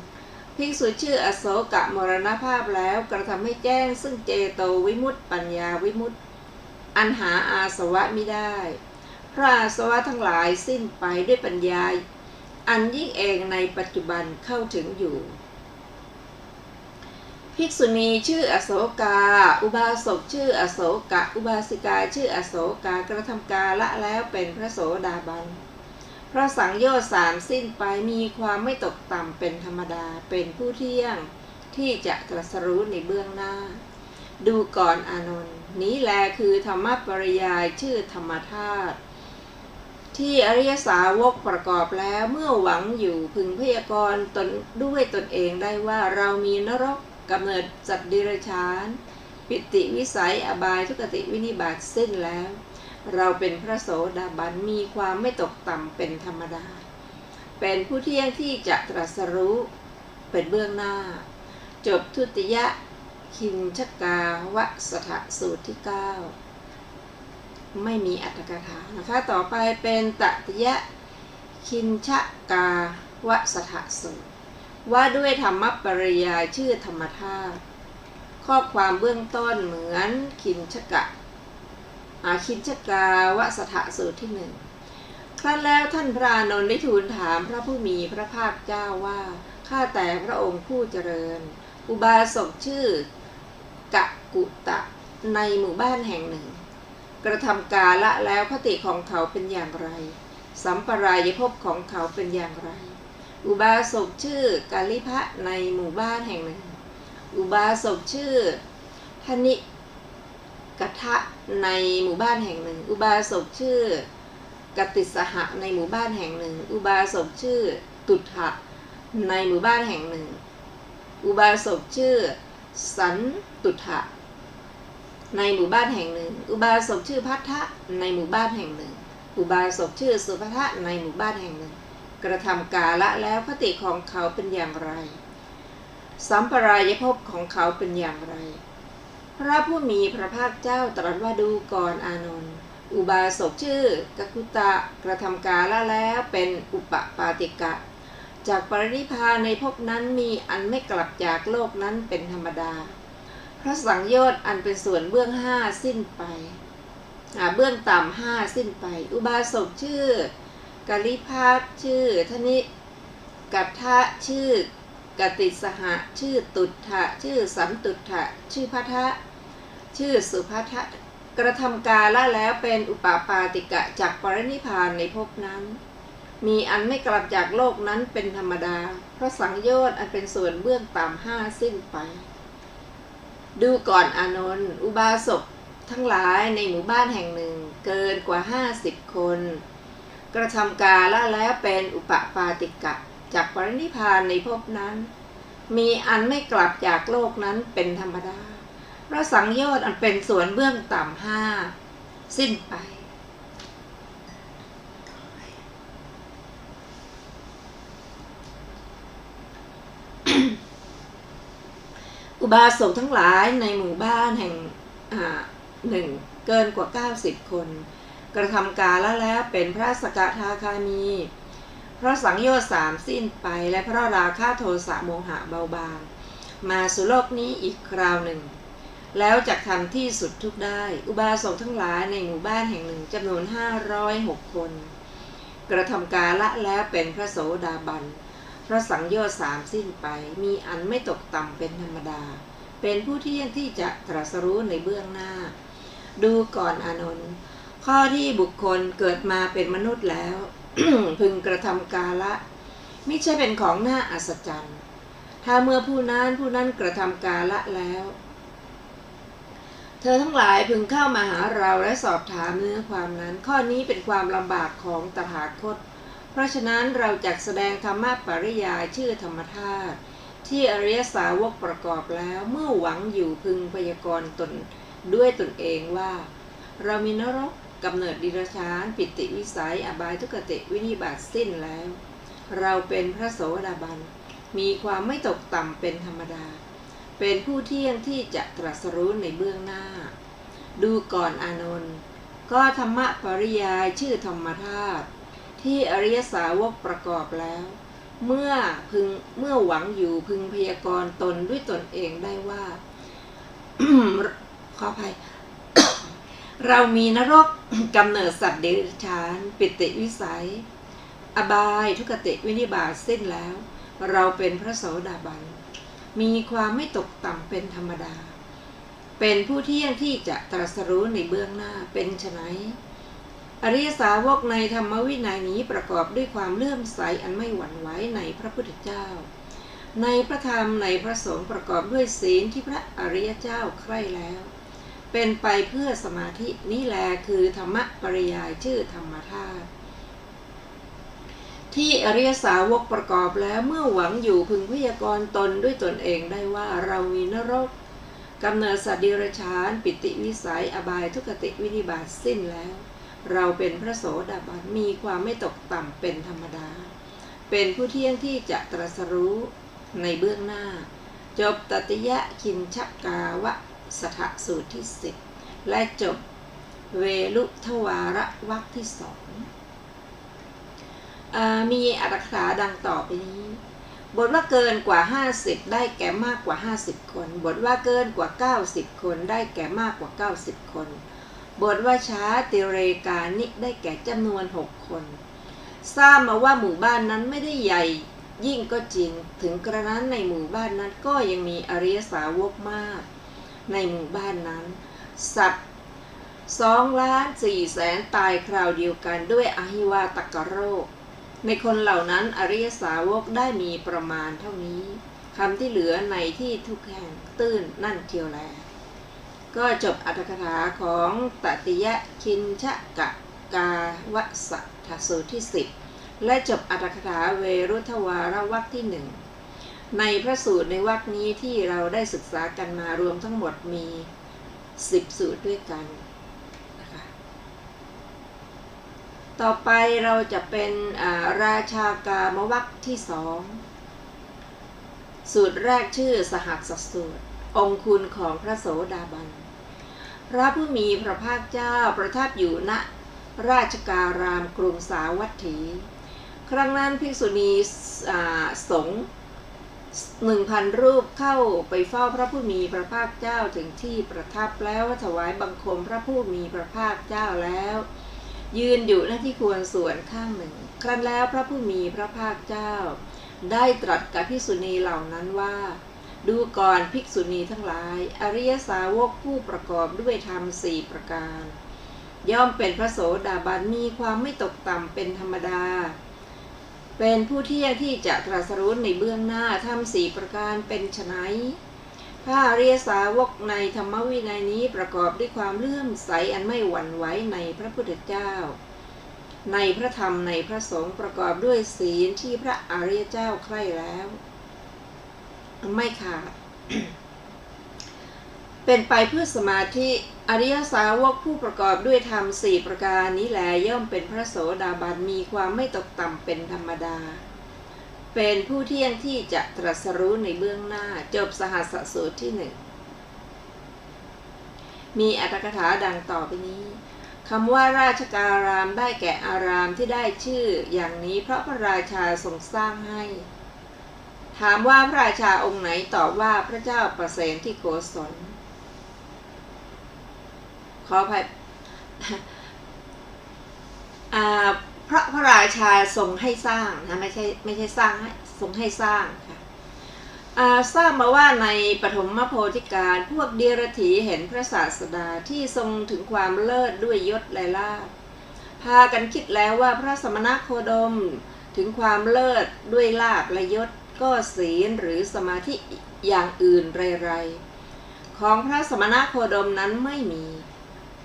ภิกษุชื่ออโศกะมรณภาพแล้วกระทำให้แจ้งซึ่งเจโตวิมุตติปัญญาวิมุตติอันหาอาสวะมิได้เพราะอาสวะทั้งหลายสิ้นไปด้วยปัญญาอันยิ่งเองในปัจจุบันเข้าถึงอยู่ภิกษุณีชื่ออโศกาอุบาสกชื่ออโศกะอุบาสิกาชื่ออโศกากระทำกาละแล้วเป็นพระโสดาบันเพราะสังโยชน์สามสิ้นไปมีความไม่ตกต่ำเป็นธรรมดาเป็นผู้เที่ยงที่จะตรัสรู้ในเบื้องหน้าดูก่อนอานนท์นี้แลคือธรรมปริยายชื่อธรรมธาตุที่อริยสาวกประกอบแล้วเมื่อหวังอยู่พึงพยากรณ์ตนด้วยตนเองได้ว่าเรามีนรกกำเนิดสัตว์เดรัจฉานปิติวิสัยอบายทุกติวินิบาตสิ้นแล้วเราเป็นพระโสดาบันมีความไม่ตกต่ำเป็นธรรมดาเป็นผู้เที่ยงที่จะตรัสรู้เป็นเบื้องหน้าจบทุติยคินชกาวสถสูตรที่9ไม่มีอรรถกถานะคะต่อไปเป็นตติยคินชกาวสถสูตรว่าด้วยธรรมปริยายชื่อธรรมธาตุข้อความเบื้องต้นเหมือนคินชกาวสถสูตรที่1ครั้นแล้วท่านพระอานนท์ได้ทูลถามพระผู้มีพระภาคเจ้าว่าข้าแต่พระองค์ผู้เจริญอุบาสกชื่อกะกุตะในหมู่บ้านแห่งหนึ่งกระทำกาละแล้วคติของเขาเป็นอย่างไรสัมปรายภพของเขาเป็นอย่างไรอุบาสกชื่อกาลิภะในหมู่บ้านแห่งหนึ่งอุบาสกชื่อธนิกัทะในหมู่บ้านแห่งหนึ่งอุบาสกชื่อกติสหะในหมู่บ้านแห่งหนึ่งอุบาสกชื่อตุถะในหมู่บ้านแห่งหนึ่งอุบาสกชื่อสันตุถะในหมู่บ้านแห่งหนึ่งอุบาสกชื่อพัทธะในหมู่บ้านแห่งหนึ่งอุบาสกชื่อสุภัทะในหมู่บ้านแห่งหนึ่งกระทำกาละแล้วคติของเขาเป็นอย่างไรสัมปรายภพของเขาเป็นอย่างไรพระผู้มีพระภาคเจ้าตรัสว่าดูก่อนอานนท์อุบาสกชื่อกกุตะกระทำกาละแล้วเป็นอุปปาติกะจากปรินิพพานในภพนั้นมีอันไม่กลับจากโลกนั้นเป็นธรรมดาพระสังโยชน์อันเป็นส่วนเบื้อง5สิ้นไปเบื้องต่ำ5สิ้นไปอุบาสกชื่อกาลิภะชื่อธนิกัทะชื่อกติสหะชื่อตุถะชื่อสันตุถะชื่อพัทธะชื่อสุภัทธะกระทำกาละแล้วเป็นอุปปาติกะจากปรินิพพานในภพนั้นมีอันไม่กลับจากโลกนั้นเป็นธรรมดาเพราะสังโยชน์อันเป็นส่วนเบื้องต่ำ5สิ้นไปดูก่อนอานนท์อุบาสกทั้งหลายในหมู่บ้านแห่งหนึ่งเกินกว่า50คนกระทำกาละแล้วเป็นอุปปาติกะจากปรินิพพานในภพนั้นมีอันไม่กลับจากโลกนั้นเป็นธรรมดาเพราะสังโยชน์อันเป็นส่วนเบื้องต่ำ5สิ้นไปอุบาสกทั้งหลายในหมู่บ้านแห่งหนึ่งเกินกว่า90คนกระทำกาละแล้วเป็นพระสกทาคามีเพราะสังโยชน์3สิ้นไปและเพราะราคะโทสะโมหะเบาบางมาสู่โลกนี้อีกคราวหนึ่งแล้วจักทำที่สุดทุกได้อุบาสกทั้งหลายในหมู่บ้านแห่งหนึ่งจำนวน506คนกระทำกาละแล้วเป็นพระโสดาบันเพราะสังโยชน์3สิ้นไปมีอันไม่ตกต่ำเป็นธรรมดาเป็นผู้เที่ยงที่จะตรัสรู้ในเบื้องหน้าดูก่อนอานนท์ข้อที่บุคคลเกิดมาเป็นมนุษย์แล้ว พึงกระทำกาละไม่ใช่เป็นของน่าอัศจรรย์ถ้าเมื่อผู้นั้นกระทำกาละแล้วเธอทั้งหลายพึงเข้ามาหาเราและสอบถามเนื้อความนั้นข้อนี้เป็นความลำบากของตถาคตเพราะฉะนั้นเราจักแสดงธรรมปริยายชื่อธรรมธาตุ ที่อริยสาวกประกอบแล้วเมื่อหวังอยู่พึงพยากรณ์ตนด้วยตนเองว่าเรามีนรกกำเนิดดิรัจฉานปิติวิสัยอบายทุกขติวินิบาตสิ้นแล้วเราเป็นพระโสดาบันมีความไม่ตกต่ำเป็นธรรมดาเป็นผู้เที่ยงที่จะตรัสรู้ในเบื้องหน้าดูก่อนอานนท์ก็ธรรมปริยายชื่อธรรมธาตุที่อริยสาวกประกอบแล้วเมื่อหวังอยู่พึงพยากรณ์ตนด้วยตนเองได้ว่า ขออภัย เรามีนรก กำเนิดสัตว์เดรัจฉานปิติวิสัยอบายทุกขติวินิบาตสิ้นแล้วเราเป็นพระโสดาบันมีความไม่ตกต่ำเป็นธรรมดาเป็นผู้เที่ยงที่จะตรัสรู้ในเบื้องหน้าเป็นไฉนอริยสาวกในธรรมวินัยนี้ประกอบด้วยความเลื่อมใสอันไม่หวั่นไหวในพระพุทธเจ้าในพระธรรมในพระสงฆ์ประกอบด้วยศีลที่พระอริยเจ้าใคร่แล้วเป็นไปเพื่อสมาธินี้แลคือธรรมปริยายชื่อธรรมธาตุที่อริยสาวกประกอบแล้วเมื่อหวังอยู่พึงพยากรณ์ตนด้วยตนเองได้ว่าเรามีนรกกำเนิดสัตว์เดรัจฉานปิติวิสัยอบายทุกขติวินิบาตสิ้นแล้วเราเป็นพระโสดาบันมีความไม่ตกต่ำเป็นธรรมดาเป็นผู้เที่ยงที่จะตรัสรู้ในเบื้องหน้าจบตติยะคินชกาวะสถสูตรที่10และจบเวลุทวารวรรคที่2มีอัตถกถาดังต่อไปนี้บทว่าเกินกว่า50ได้แก่มากกว่า50คนบทว่าเกินกว่า90คนได้แก่มากกว่า90คนบทว่าช้าติเรกานิได้แก่จำนวน6คนทราบมาว่าหมู่บ้านนั้นไม่ได้ใหญ่ยิ่งก็จริงถึงกระนั้นในหมู่บ้านนั้นก็ยังมีอริยสาวกมากในหมู่บ้านนั้นสัตว์2,400,000ตายคราวเดียวกันด้วยอหิวาตกโรคในคนเหล่านั้นอริยสาวกได้มีประมาณเท่านี้คำที่เหลือในที่ทุกแห่งตื้นนั่นเทียวแลก็จบอัตถกถาของตติยะคินชกกาวสถสูตรที่10และจบอัตถกถาเวรุทวารวรรคที่1ในพระสูตรในวรรคนี้ที่เราได้ศึกษากันมารวมทั้งหมดมี10สูตรด้วยกันนะคะต่อไปเราจะเป็นราชากามวรรคที่2สูตรแรกชื่อสหัสสูตรองค์คุณของพระโสดาบันพระผู้มีพระภาคเจ้าประทับอยู่ณราชการามกรุงสาวัตถีครั้งนั้นภิกษุณีสงฆ์ 1,000 รูปเข้าไปเฝ้าพระผู้มีพระภาคเจ้าถึงที่ประทับแล้วถวายบังคมพระผู้มีพระภาคเจ้าแล้วยืนอยู่ณที่ควรส่วนข้างหนึ่งครั้นแล้วพระผู้มีพระภาคเจ้าได้ตรัสกับภิกษุณีเหล่านั้นว่าดูก่อนภิกษุณีทั้งหลายอริยสาวกผู้ประกอบด้วยธรรม4ประการย่อมเป็นพระโสดาบันมีความไม่ตกต่ำเป็นธรรมดาเป็นผู้เที่ยงที่จะตรัสรู้ในเบื้องหน้าธรรม4ประการเป็นไฉนพระอริยสาวกในธรรมวินัยนี้ประกอบด้วยความเลื่อมใสอันไม่หวั่นไหวในพระพุทธเจ้าในพระธรรมในพระสงฆ์ประกอบด้วยศีลที่พระอริยเจ้าใคร่แล้วไม่ขาด เป็นไปเพื่อสมาธิอริยสาวกผู้ประกอบด้วยธรรม4ประการนี้แลย่อมเป็นพระโสดาบันมีความไม่ตกต่ำเป็นธรรมดาเป็นผู้เที่ยงที่จะตรัสรู้ในเบื้องหน้าจบสหัสสูตรที่1มีอัตถกถาดังต่อไปนี้คำว่าราชการามได้แก่อารามที่ได้ชื่ออย่างนี้เพราะพระราชาทรงสร้างให้ถามว่าพระราชาองค์ไหนตอบว่าพระเจ้าประเสนที่โกศลขออภัยเพราะพระราชาทรงให้สร้างนะไม่ใช่สร้างให้ทรงให้สร้างค่ะทราบมาว่าในปฐมโพธิการพวกเดรัจฉีเห็นพระศาสดาที่ทรงถึงความเลิศด้วยยศและลาภพากันคิดแล้วว่าพระสมณโคดมถึงความเลิศด้วยลาภและยศก็ศีลหรือสมาธิอย่างอื่นไรๆของพระสมณโคดมนั้นไม่มี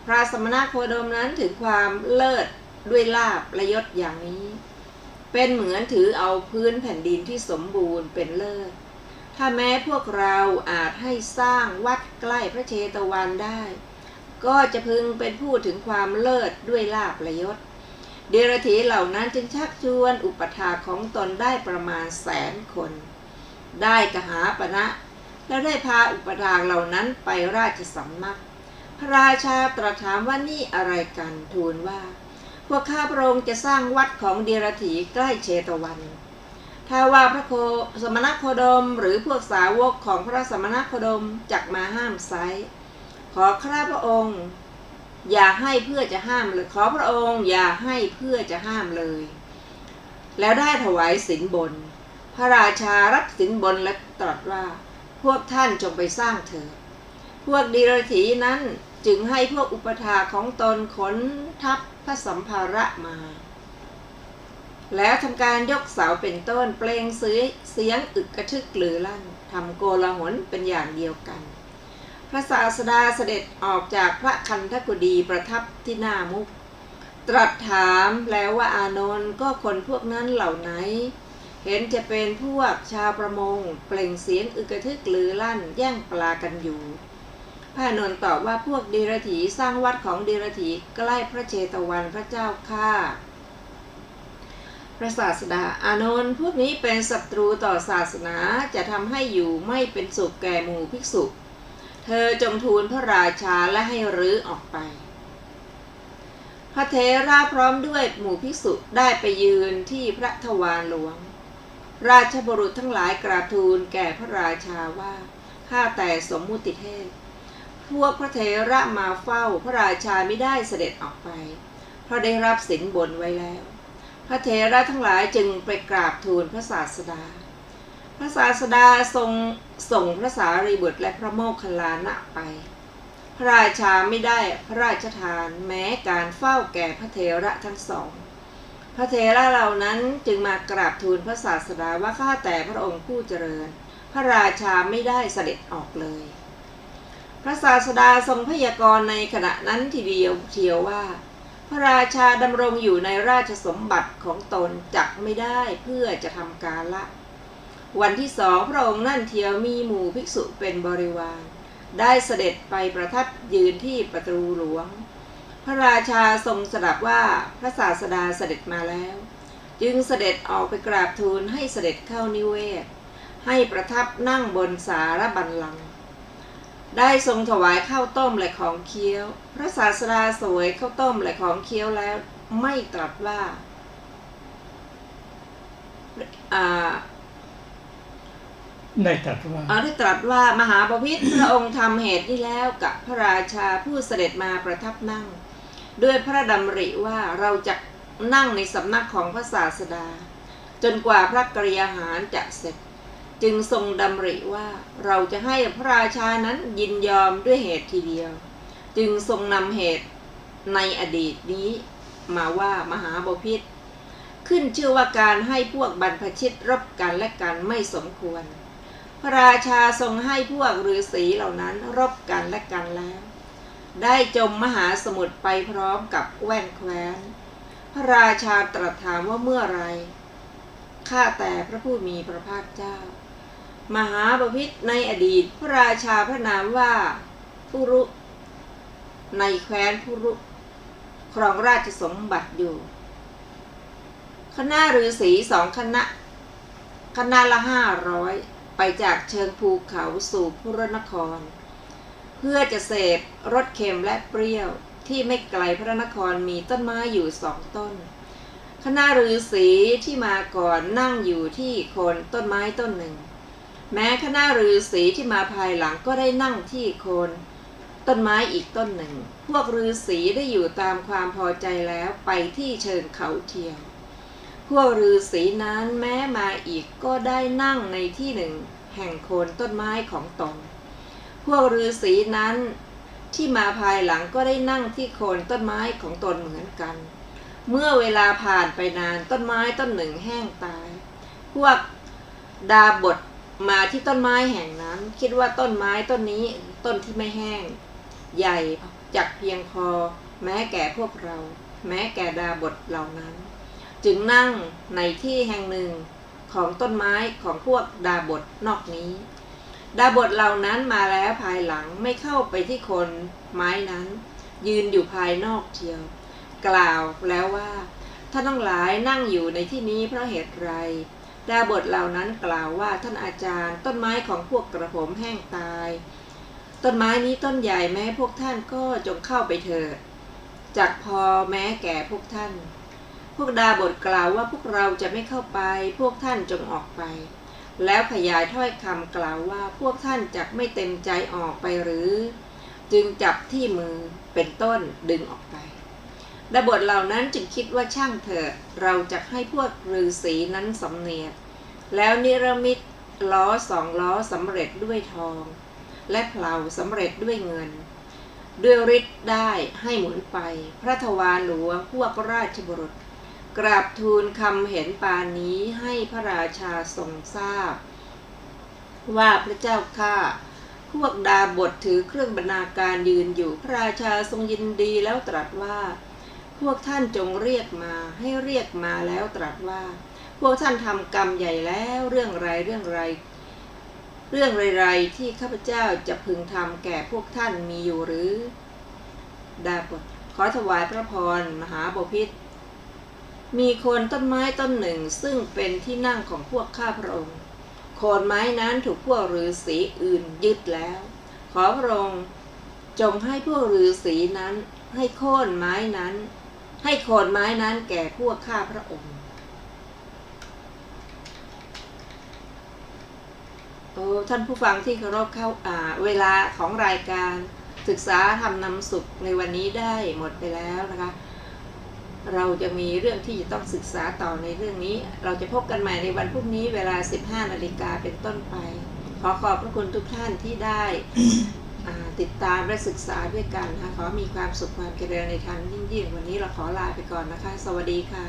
พระสมณโคดมนั้นถึงความเลิศด้วยลาภและยศอย่างนี้เป็นเหมือนถือเอาพื้นแผ่นดินที่สมบูรณ์เป็นเลิศ ถ้าแม้พวกเราอาจให้สร้างวัดใกล้พระเชตวันได้ ก็จะพึงเป็นผู้ถึงความเลิศด้วยลาภและยศเดรัจฉีเหล่านั้นจึงชักชวนอุปถาของตนได้ประมาณ100,000 คน ได้กหาปณะและได้พาอุปถากเหล่านั้นไปราชสำนักพระราชาตรัสถามว่านี่อะไรกันทูลว่าพวกข้าพระองค์จะสร้างวัดของเดรัจฉีใกล้เชตวัน ถ้าว่าพระสมณโคดมหรือพวกสาวกของพระสมณโคดมจักมาห้ามไซขอข้าพระองค์อย่าให้เพื่อจะห้ามเลยขอพระองค์อย่าให้เพื่อจะห้ามเลย แล้วได้ถวายสินบนพระราชารับสินบนและตรัสว่าพวกท่านจงไปสร้างเถิดพวกเดรัจฉีนั้นจึงให้พวกอุปถากของตนขนทัพพระสัมภาระมาแล้วทำการยกเสาเป็นต้นเปล่งเสียงอึกกระทึกลือลั่นทำโกลาหลเป็นอย่างเดียวกันพระศาสดาเสด็จออกจากพระคันธกุฎีประทับที่หน้ามุกตรัสถามแล้วว่าอานนท์ก็คนพวกนั้นเหล่าไหนเห็นจะเป็นพวกชาวประมงเปล่งเสียงอึกกระทึกลือลั่นแย่งปลากันอยู่พระอานนท์ตอบว่าพวกเดรัจฉีสร้างวัดของเดรัจฉีใกล้พระเชตวันพระเจ้าข้าพระศาสดาอานนท์พวกนี้เป็นศัตรูต่อศาสนาจะทำให้อยู่ไม่เป็นสุขแก่หมู่ภิกษุเธอจงทูลพระราชาและให้รื้อออกไปพระเถระพร้อมด้วยหมู่ภิกษุได้ไปยืนที่พระทวารหลวงราชบุรุษทั้งหลายกราบทูลแก่พระราชาว่าข้าแต่สมมุติเทพพวกพระเถระมาเฝ้าพระราชาไม่ได้เสด็จออกไปเพราะได้รับสินบนไว้แล้วพระเถระทั้งหลายจึงไปกราบทูลพระศาสดาพระศาสดาทรงส่งพระสารีบุตรและพระโมคคัลลานะไปพระราชาไม่ได้พระราชทานแม้การเฝ้าแก่พระเถระทั้งสองพระเถระเหล่านั้นจึงมากราบทูลพระศาสดาว่าข้าแต่พระองค์ผู้เจริญพระราชาไม่ได้เสด็จออกเลยพระศาสดาทรงพยากรณ์ในขณะนั้นทีเดียวเชียวว่าพระราชาดำรงอยู่ในราชสมบัติของตนจักไม่ได้เพื่อจะทำกาละวันที่สองพระองค์นั่นเทียวมีหมู่ภิกษุเป็นบริวารได้เสด็จไปประทับยืนที่ประตูหลวงพระราชาทรงสดับว่าพระศาสดาเสด็จมาแล้วจึงเสด็จออกไปกราบทูลให้เสด็จเข้านิเวศให้ประทับนั่งบนสารบัลลังก์ได้ทรงถวายข้าวต้มและของเคี้ยวพระศาสดาเสวยข้าวต้มและของเคี้ยวแล้วไม่ตรัสว่าได้ตรัสว่าได้ตรัสว่ามหาบพิตร พระองค์ทำเหตุนี้แล้วกับพระราชาผู้เสด็จมาประทับนั่งด้วยพระดำริว่าเราจะนั่งในสำนักของพระศาสดาจนกว่าพระกริยาหารจะเสร็จจึงทรงดำริว่าเราจะให้พระราชานั้นยินยอมด้วยเหตุทีเดียวจึงทรงนำเหตุในอดีตนี้มาว่ามหาบพิตรขึ้นชื่อว่าการให้พวกบรรพชิตรบกันและกันไม่สมควรพระราชาทรงให้พวกฤาษีเหล่านั้นรบกันและกันแล้วได้จมมหาสมุทรไปพร้อมกับแว่นแคว้นพระราชาตรัสถามว่าเมื่อไรข้าแต่พระผู้มีพระภาคเจ้ามหาบพิตรในอดีตพระราชาพระนามว่าผู้รุในแคว้นผู้รุครองราชสมบัติอยู่คณะฤาษี2 คณะละ500ไปจากเชิงภูเขาสู่พุรนครเพื่อจะเสพรสเค็มและเปรี้ยวที่ไม่ไกลพระนครมีต้นไม้อยู่2 ต้นคณะฤาษีที่มาก่อนนั่งอยู่ที่โคนต้นไม้ต้นหนึ่งแม้คณะฤาษีที่มาภายหลังก็ได้นั่งที่โคนต้นไม้อีกต้นหนึ่งพวกฤาษีได้อยู่ตามความพอใจแล้วไปที่เชิงเขาเทียมพวกฤาษีนั้นแม้มาอีกก็ได้นั่งในที่หนึ่งแห่งโคนต้นไม้ของตนพวกฤาษีนั้นที่มาภายหลังก็ได้นั่งที่โคนต้นไม้ของตนเหมือนกันเมื่อเวลาผ่านไปนานต้นไม้ต้นหนึ่งแห้งตายพวกดาบทมาที่ต้นไม้แห่งนั้นคิดว่าต้นไม้ต้นนี้ต้นที่ไม่แห้งใหญ่จักเพียงพอแม้แก่พวกเราแม้แก่ดาบทเหล่านั้นจึงนั่งในที่แห่งหนึ่ง ของต้นไม้ของพวกดาบทนอกนี้ ดาบทเหล่านั้นมาแล้วภายหลังไม่เข้าไปที่คนไม้นั้น ยืนอยู่ภายนอกเชียว กล่าวแล้วว่าท่านทั้งหลายนั่งอยู่ในที่นี้เพราะเหตุไรดาบทเหล่านั้นกล่าวว่าท่านอาจารย์ต้นไม้ของพวกกระผมแห้งตายต้นไม้นี้ต้นใหญ่แม้พวกท่านก็จงเข้าไปเถิดจักพอแม้แก่พวกท่านพวกดาบทกล่าวว่าพวกเราจะไม่เข้าไปพวกท่านจงออกไปแล้วขยายถ้อยคำกล่าวว่าพวกท่านจักไม่เต็มใจออกไปหรือจึงจับที่มือเป็นต้นดึงออกไปดาบทเหล่านั้นจึงคิดว่าช่างเถอะเราจะให้พวกฤาษีนั้นสำเนียกแล้วนิรมิตล้อ2 ล้อสำเร็จด้วยทองและเพลาสำเร็จด้วยเงินด้วยฤทธิ์ได้ให้หมุนไปพระทวารหลวงพวกราชบุรุษกราบทูลคำเห็นปานนี้ให้พระราชาทรงทราบว่าพระเจ้าข้าพวกดาบทถือเครื่องบรรณาการยืนอยู่พระราชาทรงยินดีแล้วตรัสว่าพวกท่านจงเรียกมาให้เรียกมาแล้วตรัสว่าพวกท่านทำกรรมใหญ่แล้วเรื่องไรที่ข้าพเจ้าจะพึงทำแก่พวกท่านมีอยู่หรือดาบทขอถวายพระพรมหาบพิตรมีโคนต้นไม้ต้นหนึ่งซึ่งเป็นที่นั่งของพวกข้าพระองค์โคนไม้นั้นถูกพวกฤาษีอื่นยึดแล้วขอพระองค์จงให้พวกฤาษีนั้นให้โคนไม้นั้นแก่พวกข้าพระองค์ท่านผู้ฟังที่เคารพเข้าเวลาของรายการศึกษาธรรมนำสุขในวันนี้ได้หมดไปแล้วนะคะเราจะมีเรื่องที่จะต้องศึกษาต่อในเรื่องนี้เราจะพบกันใหม่ในวันพรุ่งนี้เวลา 15 นาฬิกาเป็นต้นไปขอขอบพระคุณทุกท่านที่ได้ ติดตามและศึกษาด้วยกันนะคะขอมีความสุขความเจริญในทางยิ่งวันนี้เราขอลาไปก่อนนะคะสวัสดีค่ะ